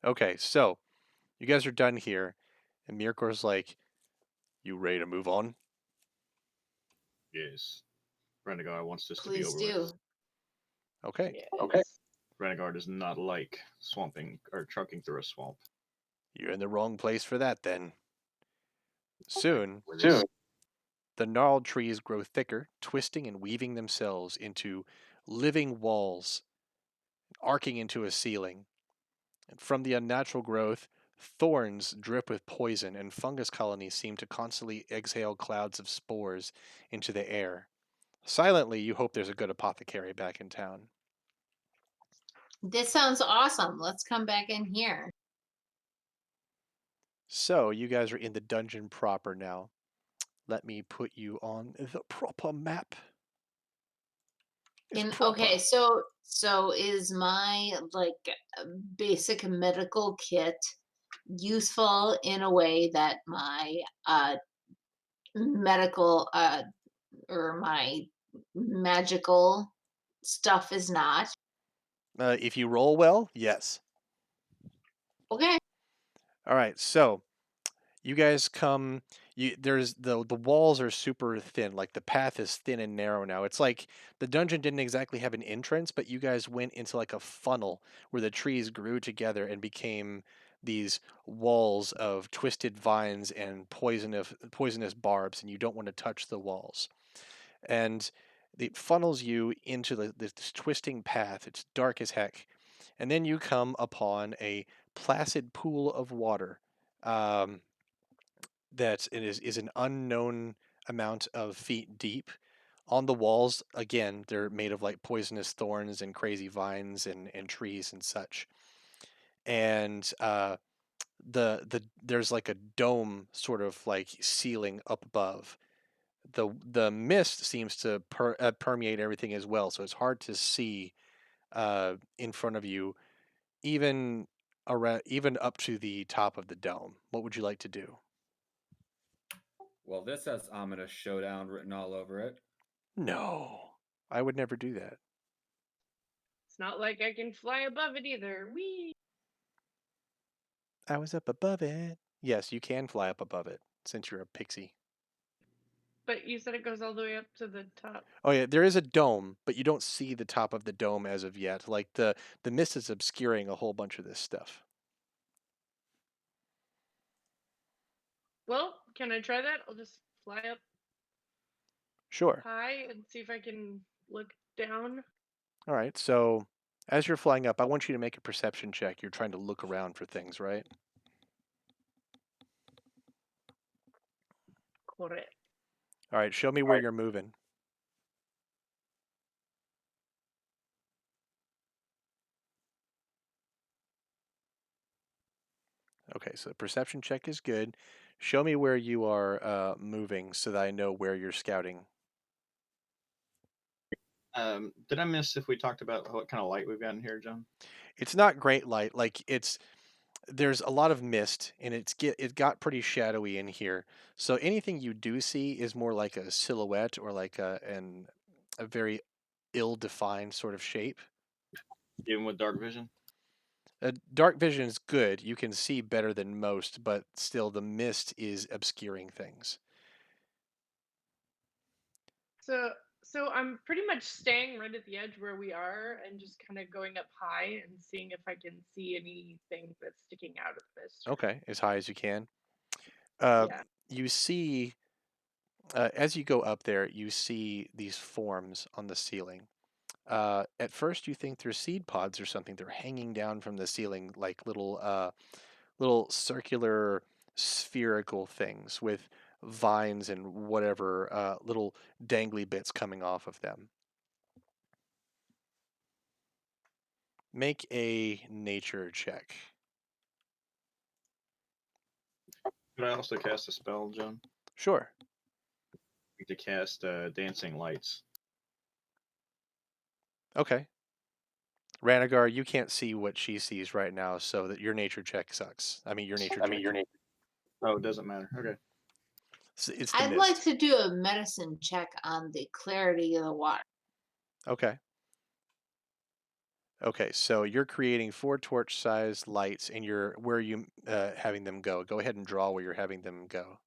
Okay, so you guys are done here, and Mirkor's like, "You ready to move on?" Yes. Renegade wants this to be Please over do. with. Okay. Yes. Renegade does not like swamping or trucking through a swamp. You're in the wrong place for that then. Soon, With this, the gnarled trees grow thicker, twisting and weaving themselves into living walls, arcing into a ceiling. And from the unnatural growth, thorns drip with poison, and fungus colonies seem to constantly exhale clouds of spores into the air. Silently, you hope there's a good apothecary back in town. This sounds awesome. Let's come back in here. So, you guys are in the dungeon proper now. Let me put you on the proper map. It's And proper. okay, so is my like basic medical kit useful in a way that my medical or my magical stuff is not? If you roll well, yes. Okay. All right, so you guys come. There's the walls are super thin. Like the path is thin and narrow now. It's like the dungeon didn't exactly have an entrance, but you guys went into like a funnel where the trees grew together and became these walls of twisted vines and poisonous barbs, and you don't want to touch the walls. And it funnels you into this twisting path. It's dark as heck, and then you come upon a placid pool of water. Um, that is an unknown amount of feet deep. On the walls, again, they're made of like poisonous thorns and crazy vines and trees and such. And there's like a dome sort of like ceiling up above. The mist seems to permeate everything as well, so it's hard to see in front of you, even around, even up to the top of the dome. What would you like to do? Well, this has ominous showdown written all over it. No, I would never do that. It's not like I can fly above it either. Whee! I was up above it. Yes, you can fly up above it since you're a pixie. But you said it goes all the way up to the top. Oh yeah, there is a dome, but you don't see the top of the dome as of yet. Like the mist is obscuring a whole bunch of this stuff. Well, can I try that? I'll just fly up Sure. high and see if I can look down. All right. So as you're flying up, I want you to make a perception check. You're trying to look around for things, right? Correct. All right. Show me where you're moving. Okay. So the perception check is good. Show me where you are moving so that I know where you're scouting. did I miss if we talked about what kind of light we've got in here, John? It's not great light. Like there's a lot of mist and it got pretty shadowy in here. So anything you do see is more like a silhouette or like a very ill-defined sort of shape. Even with dark vision? Dark vision is good. You can see better than most, but still the mist is obscuring things. So so I'm pretty much staying right at the edge where we are and just kind of going up high and seeing if I can see anything that's sticking out of this or Okay, as high as you can. Uh, yeah. you see, as you go up there, you see these forms on the ceiling. At first, you think they're seed pods or something. They're hanging down from the ceiling like little circular spherical things with vines and whatever little dangly bits coming off of them. Make a nature check. Could I also cast a spell, John? Sure. Need to cast dancing lights. Okay. Ranagar, you can't see what she sees right now, so that your nature check sucks. I mean, your nature check. Oh, it doesn't matter. Okay. It's the I'd like mist. to do a medicine check on the clarity of the water. Okay. Okay, so you're creating 4 torch-sized lights, and you're where are you having them go? Go ahead and draw where you're having them go.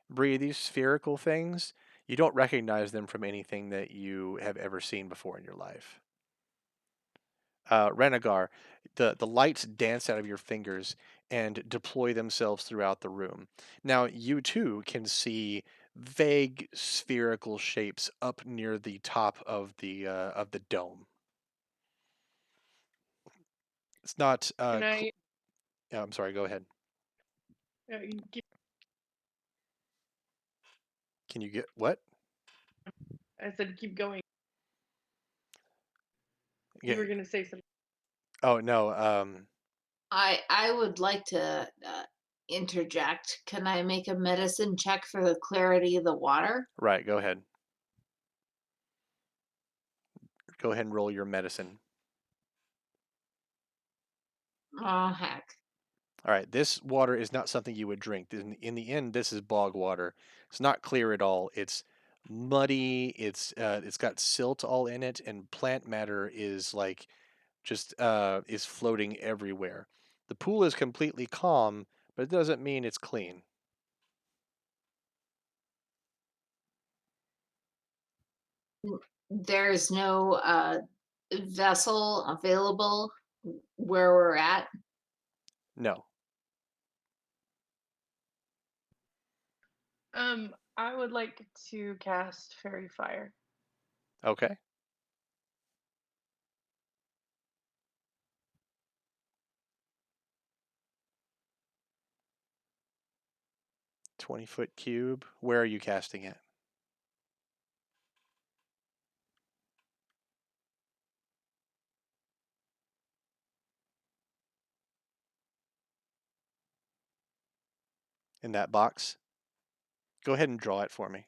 Bree, these spherical things, you don't recognize them from anything that you have ever seen before in your life. Renegar, the lights dance out of your fingers and deploy themselves throughout the room. Now, you too can see vague spherical shapes up near the top of the dome. It's not. Can I I'm sorry. Go ahead. keep, Can you get what? I said keep going. You Yeah. were going to say something. Oh no. I would like to interject. Can I make a medicine check for the clarity of the water? Right. Go ahead. Go ahead and roll your medicine. Oh heck. All right, this water is not something you would drink. In the end, this is bog water. It's not clear at all. It's muddy. It's got silt all in it, and plant matter is like just is floating everywhere. The pool is completely calm, but it doesn't mean it's clean. There's no vessel available where we're at. No. I would like to cast Fairy Fire. Okay. 20-foot cube. Where are you casting it? In that box? Go ahead and draw it for me.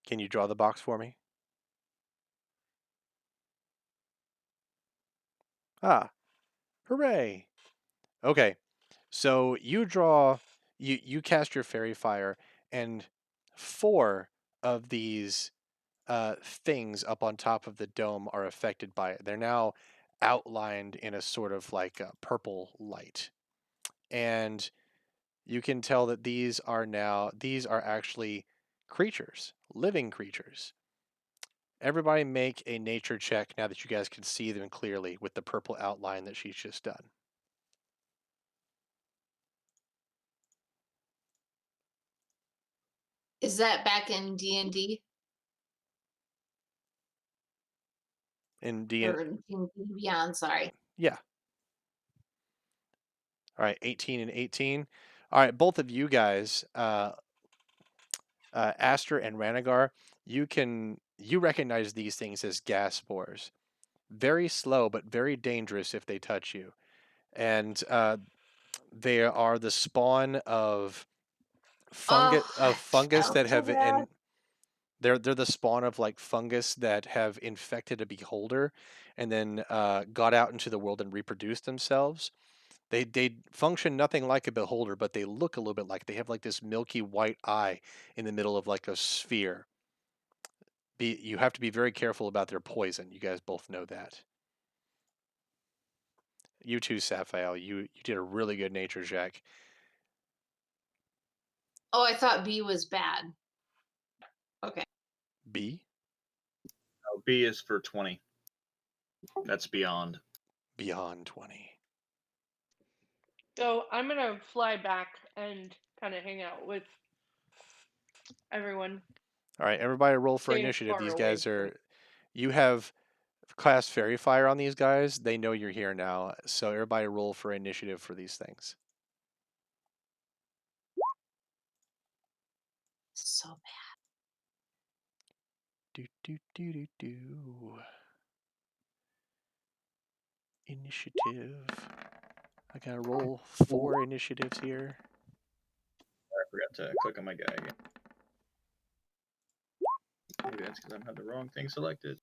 Can you draw the box for me? Ah, hooray. Okay. So you cast your fairy fire, and 4 of these things up on top of the dome are affected by it. They're now outlined in a sort of like a purple light. And you can tell that these are actually creatures, living creatures. Everybody make a nature check now that you guys can see them clearly with the purple outline that she's just done. Is that back in D&D In D, or in D&D Beyond? Sorry. yeah. All right, 18 and 18. All right, both of you guys, Aster and Ranagar, you recognize these things as gas spores. Very slow, but very dangerous if they touch you. And they are the spawn of Oh, fungus that that sounds so have bad. They're the spawn of like fungus that have infected a beholder, and then got out into the world and reproduced themselves. They function nothing like a beholder, but they look a little bit like they have like this milky white eye in the middle of like a sphere. You have to be very careful about their poison. You guys both know that. You too, Sapphire. You did a really good nature check. Oh, I thought B was bad. Okay. B Oh, B is for 20. That's beyond. beyond 20. So I'm gonna fly back and kind of hang out with everyone. All right, everybody roll for Stay initiative. far These away guys from. are. You have class fairy fire on these guys. They know you're here now, so everybody roll for initiative for these things. So bad. Do do do do do. Initiative. I gotta roll 4 initiatives here. I forgot to click on my guy again. Maybe that's because I had the wrong thing selected.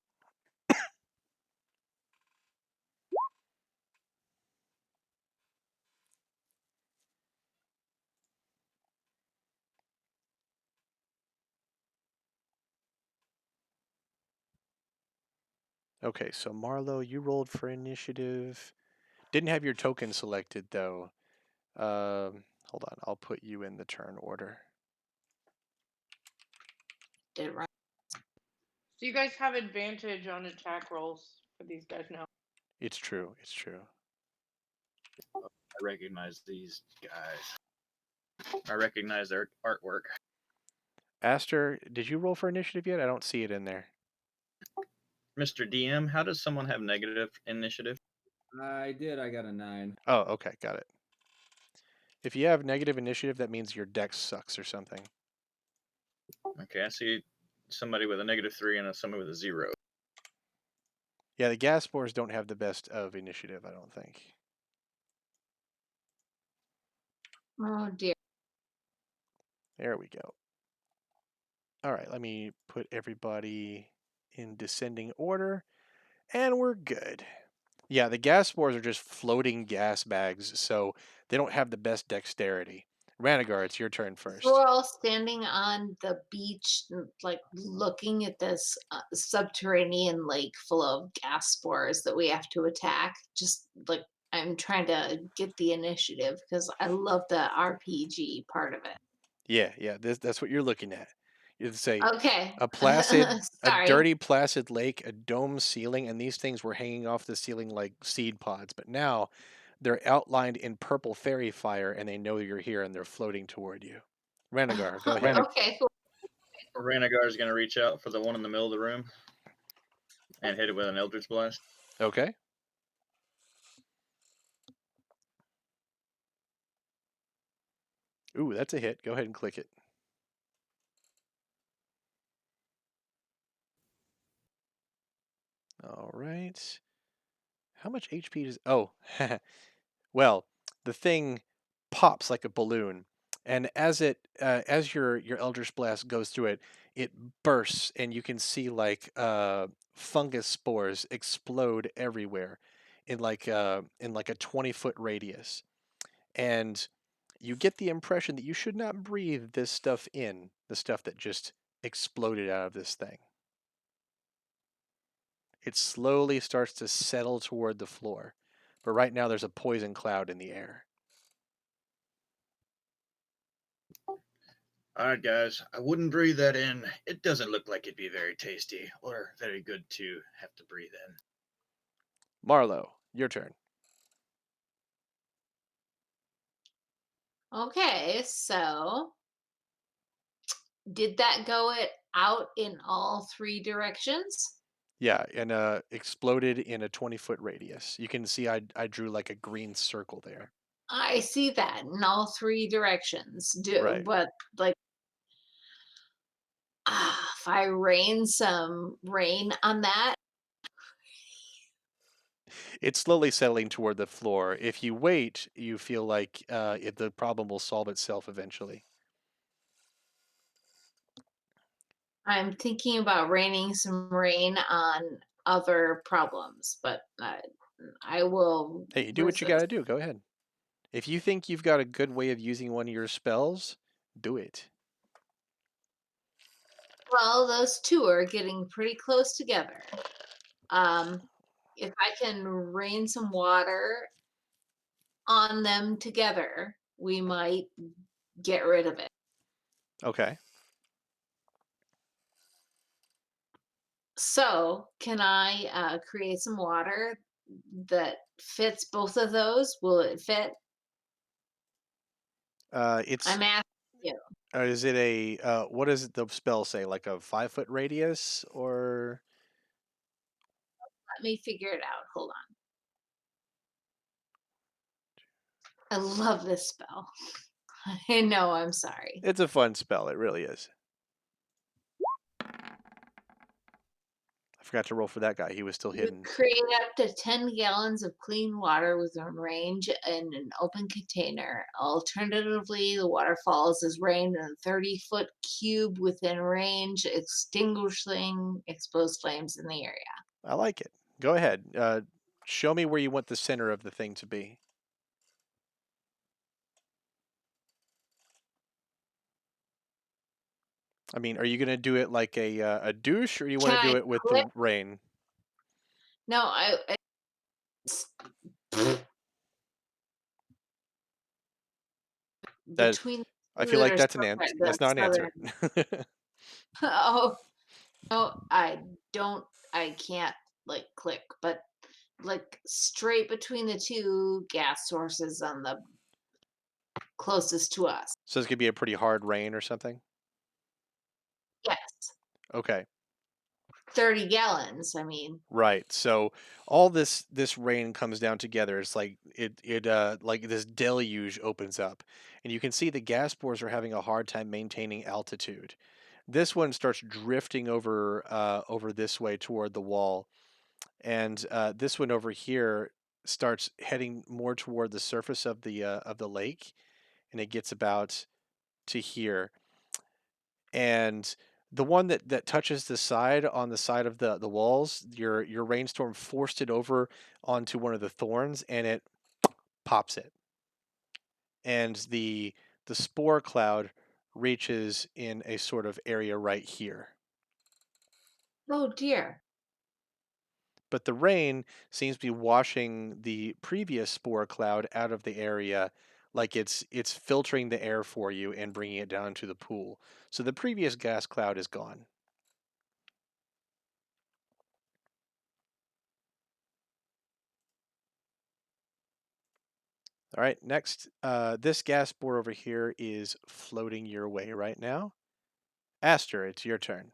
Okay, so Marlo, you rolled for initiative. Didn't have your token selected though. Hold on, I'll put you in the turn order. Did it right. So you guys have advantage on attack rolls for these guys now. It's true. It's true. I recognize these guys. I recognize their artwork. Aster, did you roll for initiative yet? I don't see it in there. Mr. DM, how does someone have negative initiative? I did. I got a 9. Oh, okay, got it. If you have negative initiative, that means your dex sucks or something. Okay, I see somebody with a -3 and somebody with a 0. Yeah, the gas spores don't have the best of initiative, I don't think. Oh dear. There we go. All right, let me put everybody in descending order, and we're good. Yeah, the gas spores are just floating gas bags, so they don't have the best dexterity. Ranagar, it's your turn So first. we're all standing on the beach, like looking at this subterranean lake full of gas spores that we have to attack. Just like I'm trying to get the initiative because I love the RPG part of it. Yeah, that's what you're looking at. It's Okay. a Sorry. dirty, placid lake, a dome ceiling, and these things were hanging off the ceiling like seed pods. But now they're outlined in purple fairy fire, and they know you're here, and they're floating toward you. Ranagar, go ahead. Okay, cool. Ranagar is going to reach out for the one in the middle of the room and hit it with an Eldritch Blast. Okay. Ooh, that's a hit. Go ahead and click it. All right. How much HP does... Oh, well, the thing pops like a balloon, and as your Eldritch Blast goes through it, it bursts, and you can see like fungus spores explode everywhere in like a 20-foot radius, and you get the impression that you should not breathe this stuff in, the stuff that just exploded out of this thing. It slowly starts to settle toward the floor. But right now there's a poison cloud in the air. All right, guys, I wouldn't breathe that in. It doesn't look like it'd be very tasty or very good to have to breathe in. Marlo, your turn. Okay, so did that go it out in all three directions? Yeah, and exploded in a 20-foot radius. You can see I drew like a green circle there. I see that in all three directions. Right. But like, if I rain some rain on that, It's slowly settling toward the floor. If you wait, you feel like the problem will solve itself eventually. I'm thinking about raining some rain on other problems, but I will Hey, do what you resist. gotta do. Go ahead. If you think you've got a good way of using one of your spells, do it. Well, those two are getting pretty close together. Um, if I can rain some water on them together, we might get rid of it. Okay. So, can I create some water that fits both of those? Will it fit? It's I'm asking you. is it a what does the spell say? Like a 5 foot radius or Let me figure it out. Hold on. I love this spell. I know, I'm sorry. it's a fun spell. It really is. I forgot to roll for that guy. He was still You hidden. create up to 10 gallons of clean water within range in an open container. Alternatively, the water falls as rain in a 30-foot cube within range, extinguishing exposed flames in the area. I like it. Go ahead. Show me where you want the center of the thing to be. I mean, are you gonna do it like a douche, or do you want Can to do I it with click? the rain? No, it's That between I the two feel that like are that's an answer. separate, the That's not an answer. southern. Oh, no, I don't, I can't like click, but like straight between the two gas sources on the closest to us. So it's gonna be a pretty hard rain or something. Yes, Okay. 30 gallons. I mean, Right. So all this rain comes down together. It's like it like this deluge opens up, and you can see the gas spores are having a hard time maintaining altitude. This one starts drifting over this way toward the wall, and this one over here starts heading more toward the surface of the lake, and it gets about to here. And the one that touches the side on the side of the walls, your rainstorm forced it over onto one of the thorns, and it pops it. And the spore cloud reaches in a sort of area right here. oh dear. But the rain seems to be washing the previous spore cloud out of the area, like it's filtering the air for you and bringing it down to the pool. So the previous gas cloud is gone. All right, next, this gas spore over here is floating your way right now. Aster, it's your turn.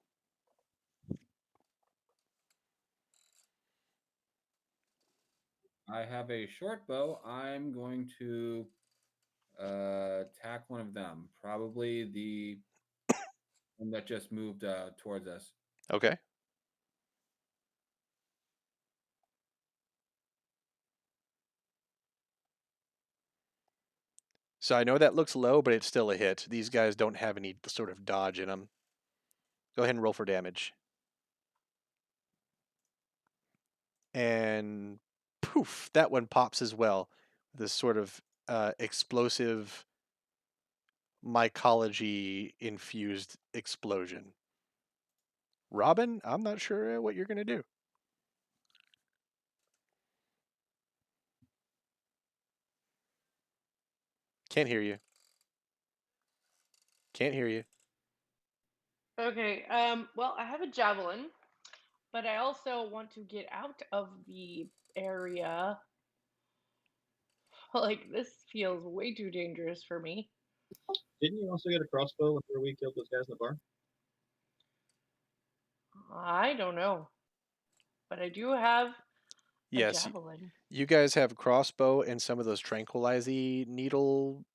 I have a short bow. I'm going to attack one of them. Probably the one that just moved towards us. Okay. So I know that looks low, but it's still a hit. These guys don't have any sort of dodge in them. Go ahead and roll for damage. And poof, that one pops as well. This sort of explosive mycology infused explosion. Robin, I'm not sure what you're going to do. Can't hear you. Can't hear you. Okay, well, I have a javelin, but I also want to get out of the area. Like, this feels way too dangerous for me. Didn't you also get a crossbow after we killed those guys in the bar? I don't know, but I do have a Yes, javelin. you guys have crossbow and some of those tranquilizing needle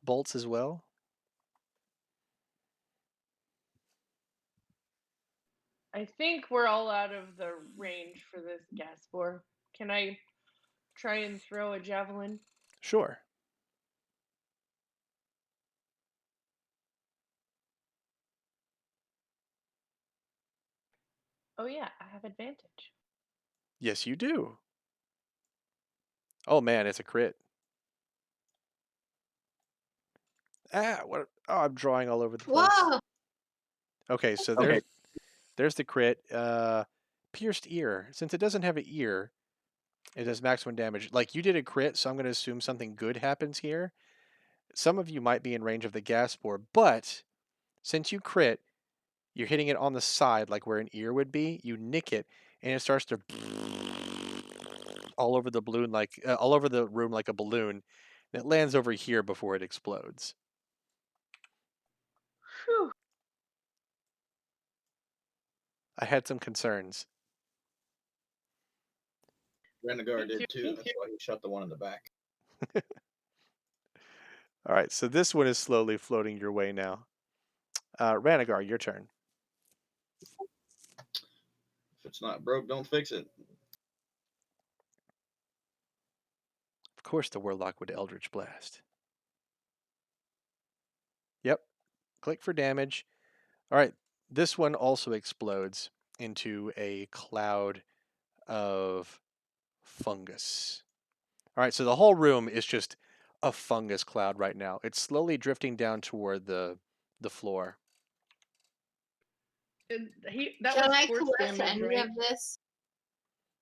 bolts as well. I think we're all out of the range for this gas spore. Can I try and throw a javelin? Sure. Oh yeah, I have advantage. Yes, you do. Oh man, it's a crit. Ah, what? Oh, I'm drawing all over the place. Whoa! Okay, so Okay. there's the crit. Pierced ear. Since it doesn't have an ear, it does maximum damage. Like you did a crit, so I'm going to assume something good happens here. Some of you might be in range of the gas spore, but since you crit, you're hitting it on the side, like where an ear would be. You nick it, and it starts to all over the balloon, like all over the room, like a balloon. And it lands over here before it explodes. Whew. I had some concerns. Renegade Me too. did too. That's why he shot the one in the back. All right, so this one is slowly floating your way now. Ranagar, your turn. If it's not broke, don't fix it. Of course, the Warlock would Eldritch Blast. Yep. Click for damage. All right, this one also explodes into a cloud of fungus. All right, so the whole room is just a fungus cloud right now. It's slowly drifting down toward the floor. That Can was I force collect damage, any right? of this?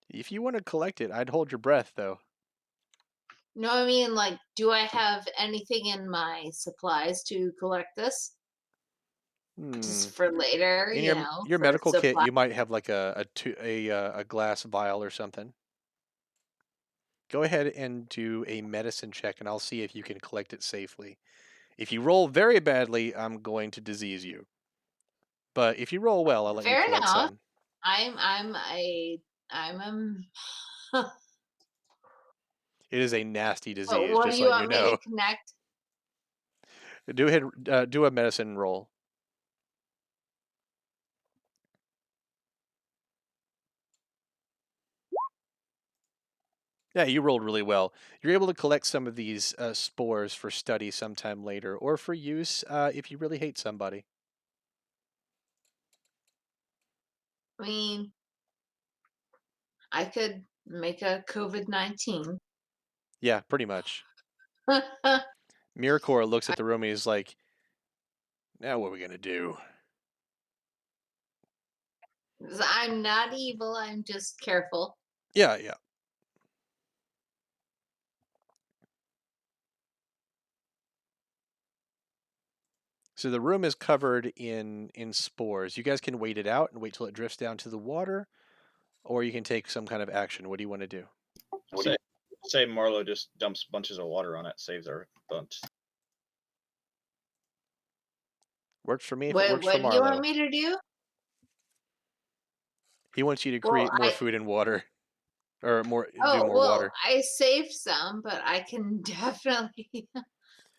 If you want to collect it, I'd hold your breath though. No, I mean, like, do I have anything in my supplies to collect this? Hmm. Just for later, In you know, your for medical kit, supply. you might have like a glass vial or something. Go ahead and do a medicine check, and I'll see if you can collect it safely. If you roll very badly, I'm going to disease you. But if you roll well, I'll let you Fair collect enough. some. I'm It is a nasty But disease, what do just you letting you want me know. to connect? Do a medicine roll. Yeah, you rolled really well. You're able to collect some of these spores for study sometime later, or for use if you really hate somebody. I mean, I could make a COVID-19. Yeah, pretty much. Miracor looks at the room and he's like, now what are we going to do? I'm not evil. I'm just careful. Yeah, yeah. So the room is covered in spores. You guys can wait it out and wait till it drifts down to the water, or you can take some kind of action. What do you want to do? Say Marlowe just dumps bunches of water on it, saves our bunch. Works for me if it What works for What do you want Marlowe. me to do? He wants you to Well, create more food and water, or do more well, water. I saved some, but I can definitely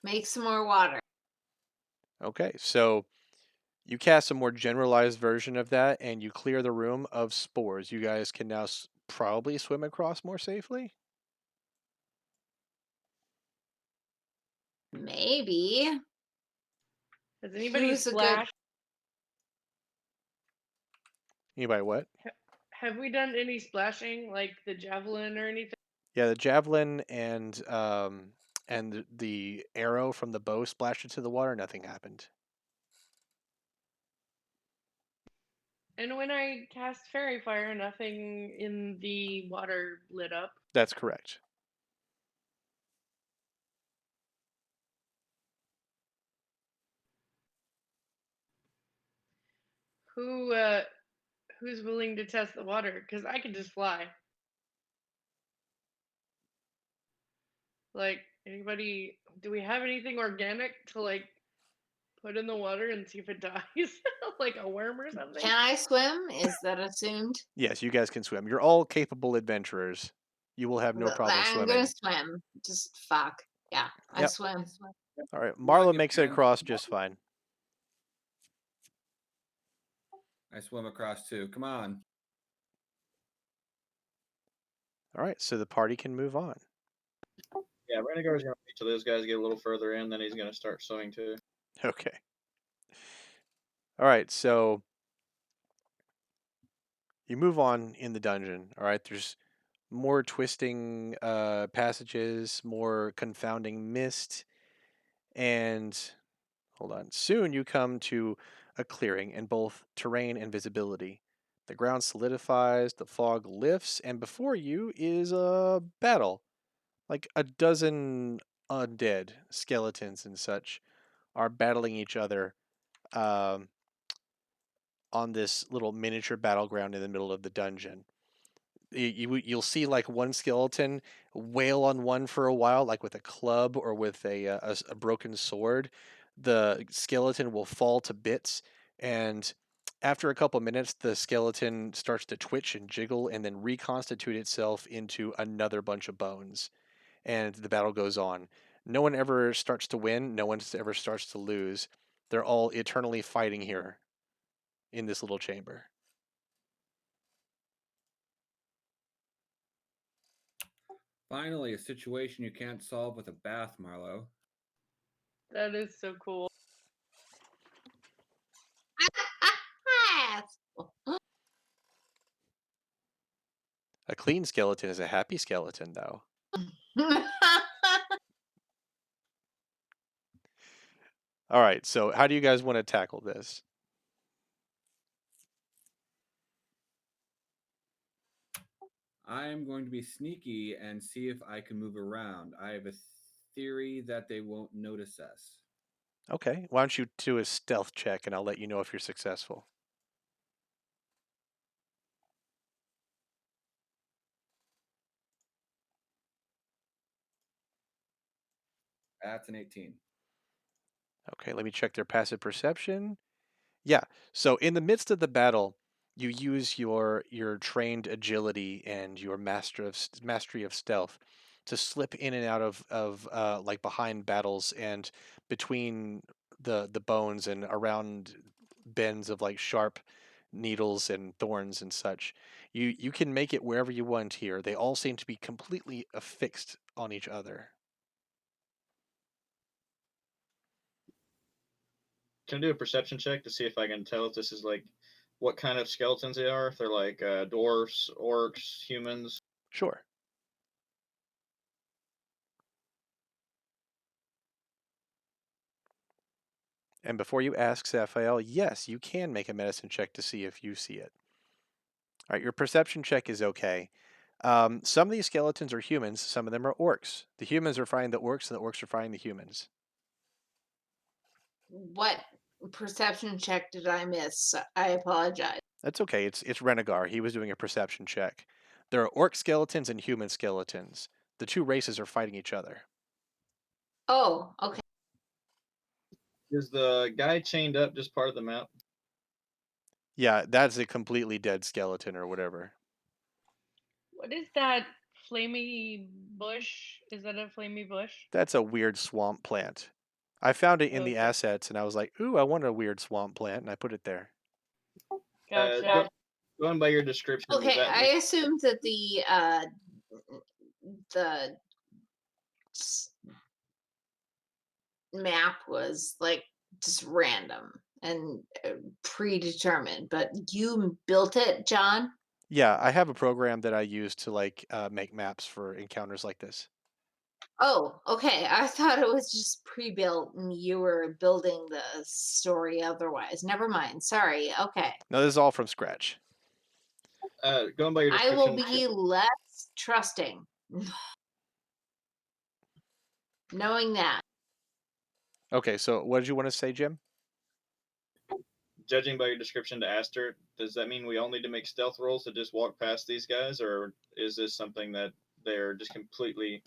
make some more water. Okay, so you cast a more generalized version of that, and you clear the room of spores. You guys can now probably swim across more safely. Maybe. Has anybody Who's a good? splashed? Anybody what? Have we done any splashing, like the javelin or anything? Yeah, the javelin and the arrow from the bow splashed into the water. Nothing happened. And when I cast fairy fire, nothing in the water lit up. That's correct. Who who's willing to test the water? Because I can just fly. Like anybody? Do we have anything organic to like put in the water and see if it dies, like a worm or something? Can I swim? Is that assumed? Yes, you guys can swim. You're all capable adventurers. You will have no problem I'm gonna swimming. swim. Just fuck. Yeah, I Yep. swim. All right. Come on, Marla you makes it can. across just fine. I swim across too. Come on. All right. So the party can move on. Yeah, Renegar's gonna wait till those guys get a little further in, then he's gonna start swimming too. Okay. All right. So You move on in the dungeon. All right, there's more twisting passages, more confounding mist, and hold on. Soon you come to a clearing in both terrain and visibility. The ground solidifies, the fog lifts, and before you is a battle. Like a dozen undead skeletons and such are battling each other um, on this little miniature battleground in the middle of the dungeon. You'll see like one skeleton wail on one for a while, like with a club or with a broken sword. The skeleton will fall to bits, and after a couple minutes, the skeleton starts to twitch and jiggle, and then reconstitute itself into another bunch of bones. And the battle goes on. No one ever starts to win. No one ever starts to lose. They're all eternally fighting here in this little chamber. Finally, a situation you can't solve with a bath, Marlowe. That is so cool. A clean skeleton is a happy skeleton, though. All right, so how do you guys want to tackle this? I'm going to be sneaky and see if I can move around. I have a theory that they won't notice us. Okay, why don't you do a stealth check and I'll let you know if you're successful. That's an 18. Okay, let me check their passive perception. Yeah, so in the midst of the battle, you use your trained agility and your mastery of stealth to slip in and out of like behind battles and between the bones and around bends of like sharp needles and thorns and such. You can make it wherever you want here. They all seem to be completely affixed on each other. Can I do a perception check to see if I can tell if this is like what kind of skeletons they are? If they're like dwarfs, orcs, humans. Sure. And before you ask Saphael, yes, you can make a medicine check to see if you see it. All right, your perception check is okay. Some of these skeletons are humans, some of them are orcs. The humans are fighting the orcs, and the orcs are fighting the humans. What perception check did I miss? I apologize. That's okay. It's Renegar. He was doing a perception check. There are orc skeletons and human skeletons. The two races are fighting each other. Oh, okay. Is the guy chained up just part of the map? Yeah, that's a completely dead skeleton or whatever. What is that flamey bush? Is that a flamey bush? That's a weird swamp plant. I found it in the Okay. assets, and I was like, "Ooh, I want a weird swamp plant," and I put it there. Gotcha. Going by your description, does Okay, that I mean assumed that the map was like just random and predetermined, but you built it, John? Yeah, I have a program that I use to like make maps for encounters like this. Oh, okay. I thought it was just pre-built and you were building the story otherwise. Never mind. Sorry. Okay. No, this is all from scratch. going by your I will description? be less trusting knowing that. Okay, so what did you want to say, Jim? Judging by your description to Aster, does that mean we all need to make stealth rolls to just walk past these guys, or is this something that they're just completely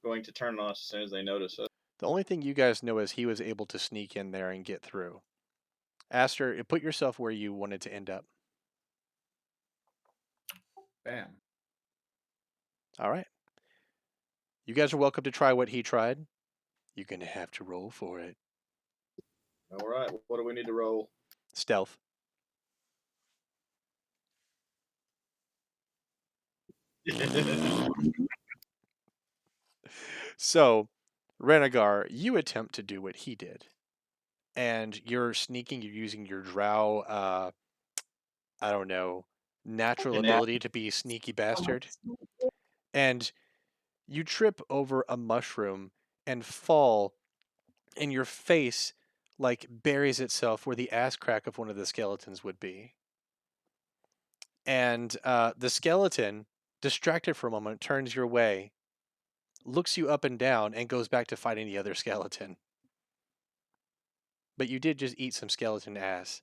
going to turn on us as soon as they notice us? The only thing you guys know is he was able to sneak in there and get through. Aster, put yourself where you wanted to end up. Bam. All right. You guys are welcome to try what he tried. You're going to have to roll for it. All right, what do we need to roll? Stealth. So, Renegar, you attempt to do what he did. And you're sneaking, you're using your drow, I don't know, natural And now, ability to be sneaky So much bastard, smoke. and you trip over a mushroom and fall, and your face like buries itself where the ass crack of one of the skeletons would be. And the skeleton, distracted for a moment, turns your way, looks you up and down, and goes back to fighting the other skeleton. But you did just eat some skeleton ass.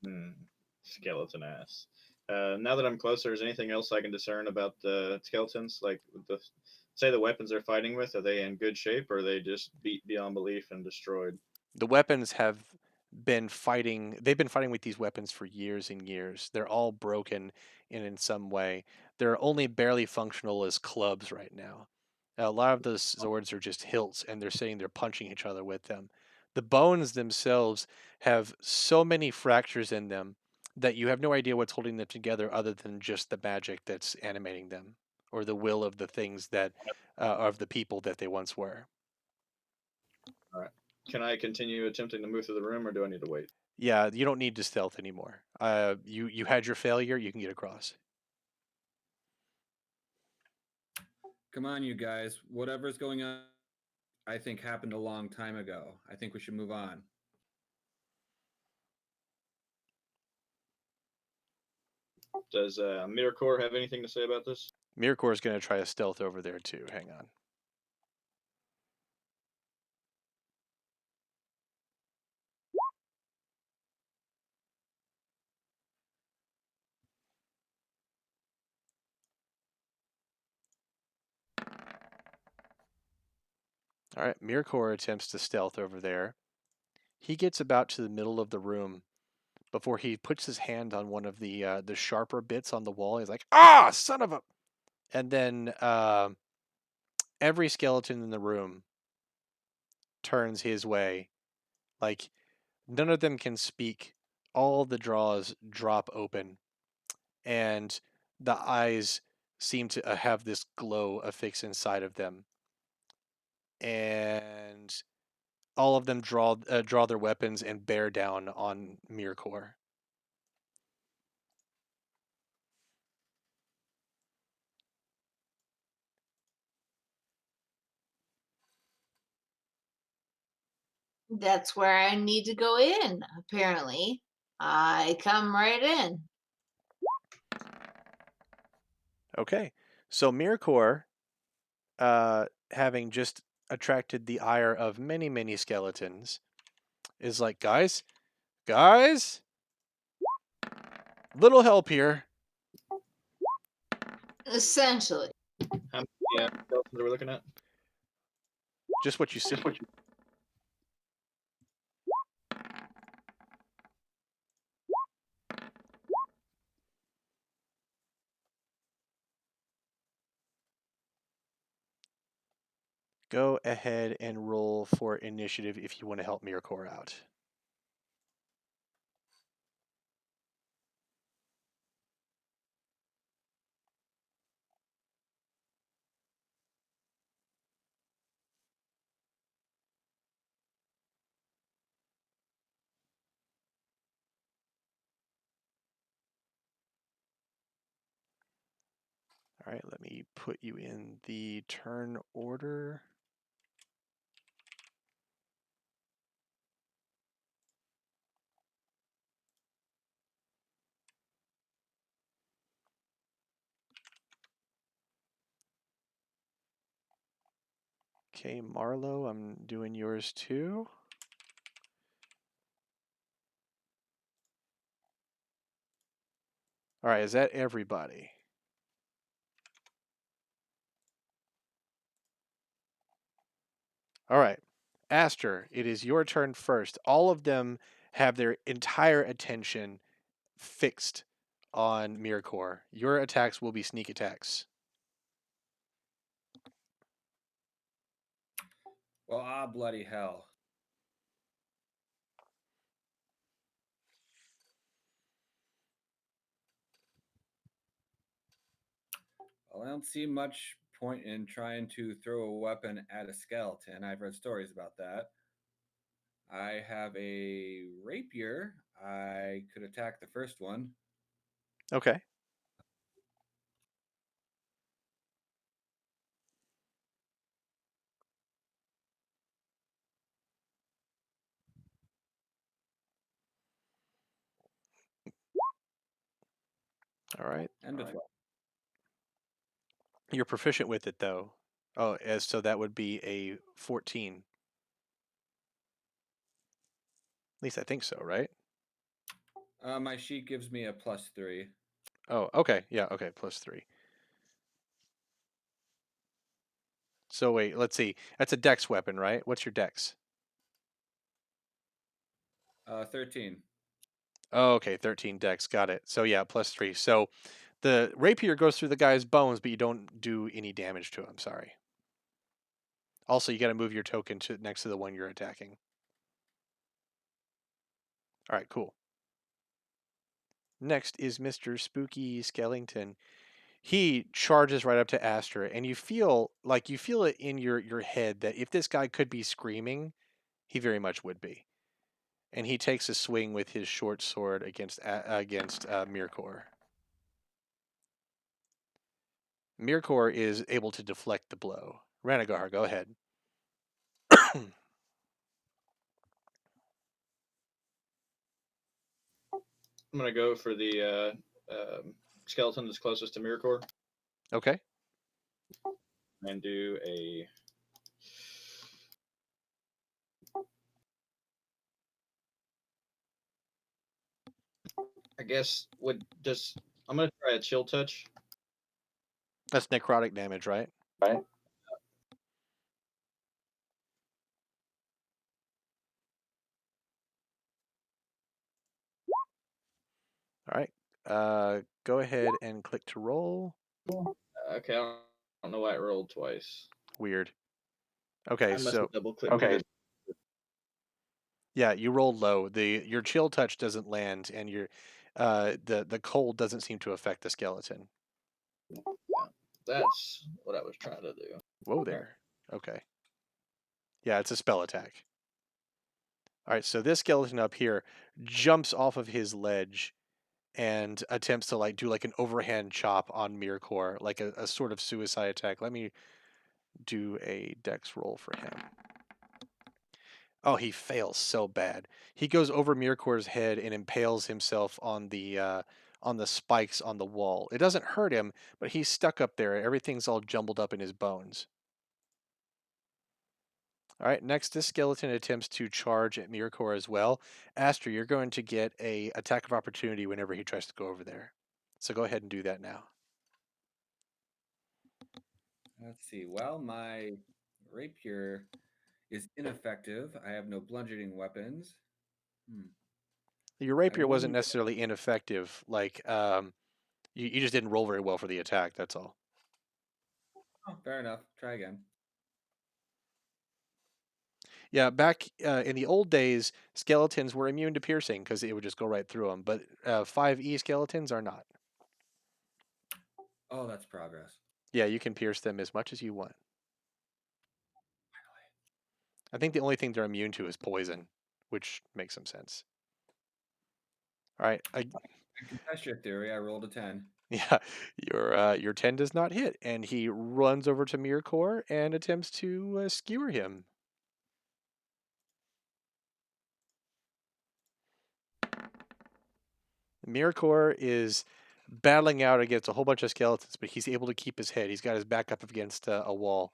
hmm, skeleton ass. Now that I'm closer, is anything else I can discern about the skeletons? Like the say the weapons they're fighting with, are they in good shape or are they just beat beyond belief and destroyed? The weapons have they've been fighting with these weapons for years and years. They're all broken in some way. They're only barely functional as clubs right now. A lot of those swords are just hilts, and they're sitting there punching each other with them. The bones themselves have so many fractures in them that you have no idea what's holding them together other than just the magic that's animating them, or the will of the things that of the people that they once were. All right. Can I continue attempting to move through the room, or do I need to wait? Yeah, you don't need to stealth anymore. You had your failure. You can get across. Come on, you guys. Whatever's going on, I think happened a long time ago. I think we should move on. Does Miracore have anything to say about this? Mirkor is going to try to stealth over there too. Hang on. All right, Mirkor attempts to stealth over there. He gets about to the middle of the room before he puts his hand on one of the sharper bits on the wall. He's like, "Ah, son of a!" And then every skeleton in the room turns his way. Like none of them can speak. All the draws drop open, and the eyes seem to have this glow affixed inside of them, and all of them draw their weapons and bear down on Mirkor. That's where I need to go in, apparently. I come right in. Okay, so Mirkor, having just attracted the ire of many many skeletons, is like, guys, little help here. Essentially. How many skeletons are we looking at? Just what you see. Go ahead and roll for initiative if you want to help Mirkor out. All right, let me put you in the turn order. Okay, Marlowe, I'm doing yours too. All right, is that everybody? All right. Aster, it is your turn first. All of them have their entire attention fixed on Mirkor. Your attacks will be sneak attacks. Well, bloody hell. Well, I don't see much point in trying to throw a weapon at a skeleton. I've read stories about that. I have a rapier. I could attack the first one. Okay. All right. And a 12. You're proficient with it though. Oh, as so that would be a 14. At least I think so, right? My sheet gives me a +3. Oh, okay. Yeah, okay, +3. So wait, let's see. That's a dex weapon, right? What's your dex? 13. Oh, okay, 13 dex. Got it. So yeah, +3. So the rapier goes through the guy's bones, but you don't do any damage to him. Sorry. Also, you got to move your token to next to the one you're attacking. All right, cool. Next is Mr. Spooky Skellington. He charges right up to Aster, and you feel it in your head that if this guy could be screaming, he very much would be. And he takes a swing with his short sword against Mirkor. Mirkor is able to deflect the blow. Ranagar, go ahead. I'm gonna go for the skeleton that's closest to Miracor Okay. and do a. I guess would just I'm gonna try a chill touch. That's necrotic damage, right? Right. All right. Go ahead and click to roll. Okay, I don't know why it rolled twice. Weird. Okay, I must so have double clicked. Okay. yeah, you rolled low. Your chill touch doesn't land, and the cold doesn't seem to affect the skeleton. Yeah, that's what I was trying to do. Whoa there. Okay. Yeah, it's a spell attack. All right, so this skeleton up here jumps off of his ledge and attempts to do like an overhand chop on Mirkor, like a sort of suicide attack. Let me do a dex roll for him. Oh, he fails so bad. He goes over Mirkor's head and impales himself on the spikes on the wall. It doesn't hurt him, but he's stuck up there. Everything's all jumbled up in his bones. All right, next this skeleton attempts to charge at Mirkor as well. Aster, you're going to get a attack of opportunity whenever he tries to go over there. So go ahead and do that now. Let's see. Well, my rapier is ineffective. I have no bludgeoning weapons. Hmm. Your I rapier wasn't wonder. necessarily ineffective. You just didn't roll very well for the attack. That's all. Oh, fair enough. Try again. Yeah, back in the old days, skeletons were immune to piercing because it would just go right through them. But 5e skeletons are not. Oh, that's progress. Yeah, you can pierce them as much as you want. I think the only thing they're immune to is poison, which makes some sense. All right. I can test your theory. I rolled a 10. Yeah, your 10 does not hit, and he runs over to Mirkor and attempts to skewer him. Mirkor is battling out against a whole bunch of skeletons, but he's able to keep his head. He's got his back up against a wall.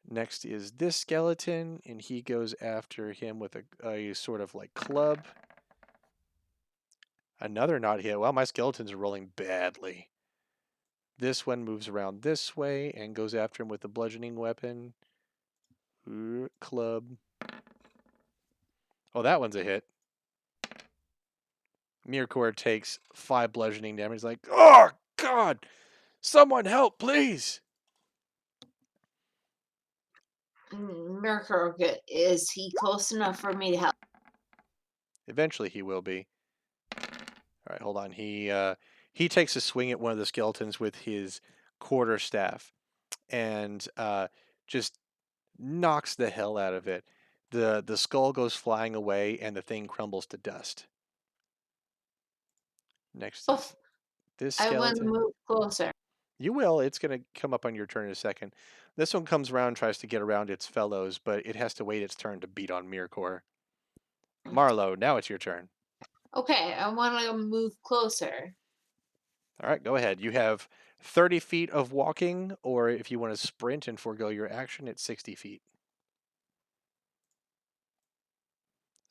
Next is this skeleton, and he goes after him with a sort of like club. Another not hit. Well, my skeletons are rolling badly. This one moves around this way and goes after him with a bludgeoning weapon. Club. Oh, that one's a hit. Mirkor takes 5 bludgeoning damage. He's like, oh, God! Someone help, please! Mirko, is he close enough for me to help? Eventually he will be. All right, hold on. He takes a swing at one of the skeletons with his quarterstaff and just knocks the hell out of it. The skull goes flying away and the thing crumbles to dust. Next Oh, is This I want to skeleton. move closer. You will. It's going to come up on your turn in a second. This one comes around, tries to get around its fellows, but it has to wait its turn to beat on Mirkor. Marlowe, now it's your turn. Okay, I want to move closer. All right, go ahead. You have 30 feet of walking, or if you want to sprint and forego your action, it's 60 feet.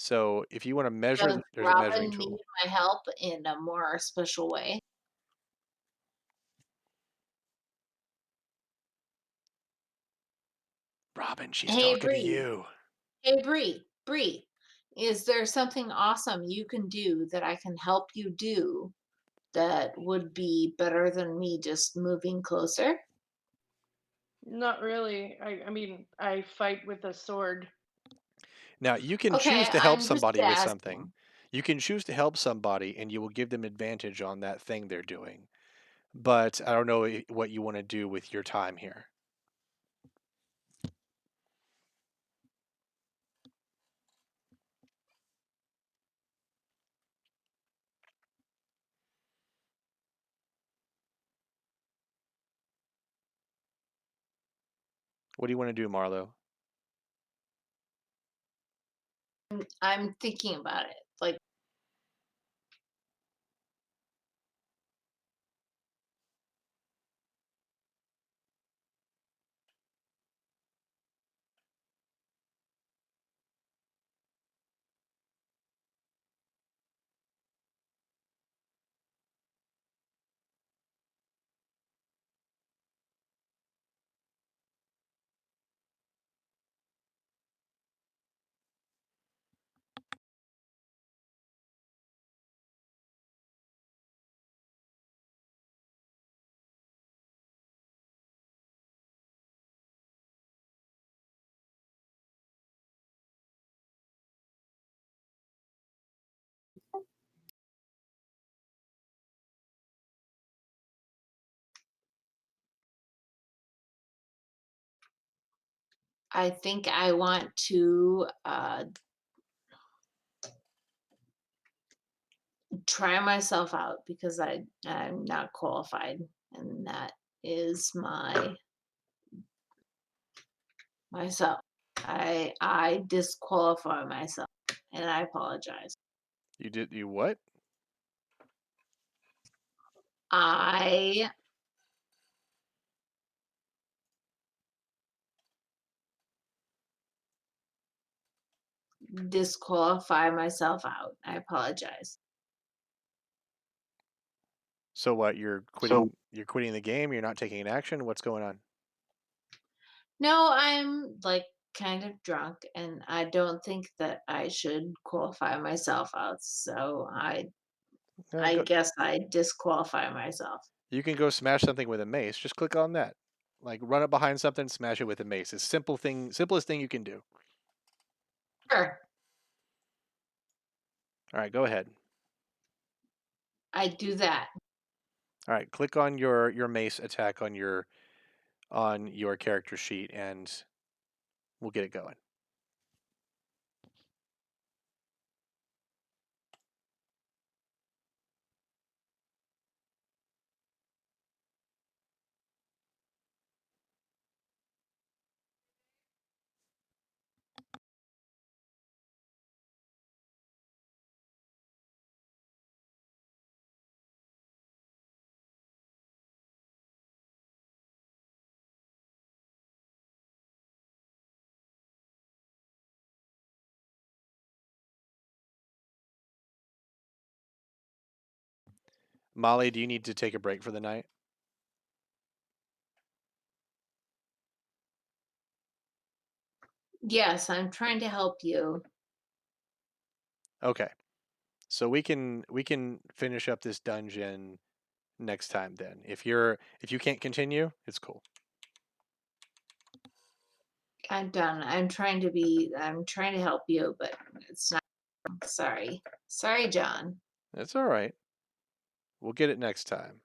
So if you want to measure, Does there's a measuring Robin need tool. my help in a more special way? Robin, she's Hey, talking to Bree. you. Hey, Bree. Bree, is there something awesome you can do that I can help you do that would be better than me just moving closer? Not really. I mean, I fight with a sword. Now, you can choose Okay, to help I'm just somebody with something. asking. You can choose to help somebody, and you will give them advantage on that thing they're doing. But I don't know what you want to do with your time here. What do you want to do, Marlowe? I'm thinking about it. Like, I think I want to try myself out because I'm not qualified, and that is myself. I disqualify myself, and I apologize. You what? I disqualify myself out. I apologize. So what? You're So quitting. You're quitting the game. You're not taking an action. What's going on? No, I'm like kind of drunk, and I don't think that I should qualify myself out. So I Go. guess I disqualify myself. You can go smash something with a mace. Just click on that. Like run up behind something, smash it with a mace. It's simplest thing you can do. Sure, All right, go ahead. I do that. All right, click on your mace attack on your character sheet, and we'll get it going. Molly, do you need to take a break for the night? Yes, I'm trying to help you. Okay. So we can finish up this dungeon next time then. If you can't continue, it's cool. I'm done. I'm trying to help you, but it's not. Sorry. Sorry, John. That's all right. We'll get it next time.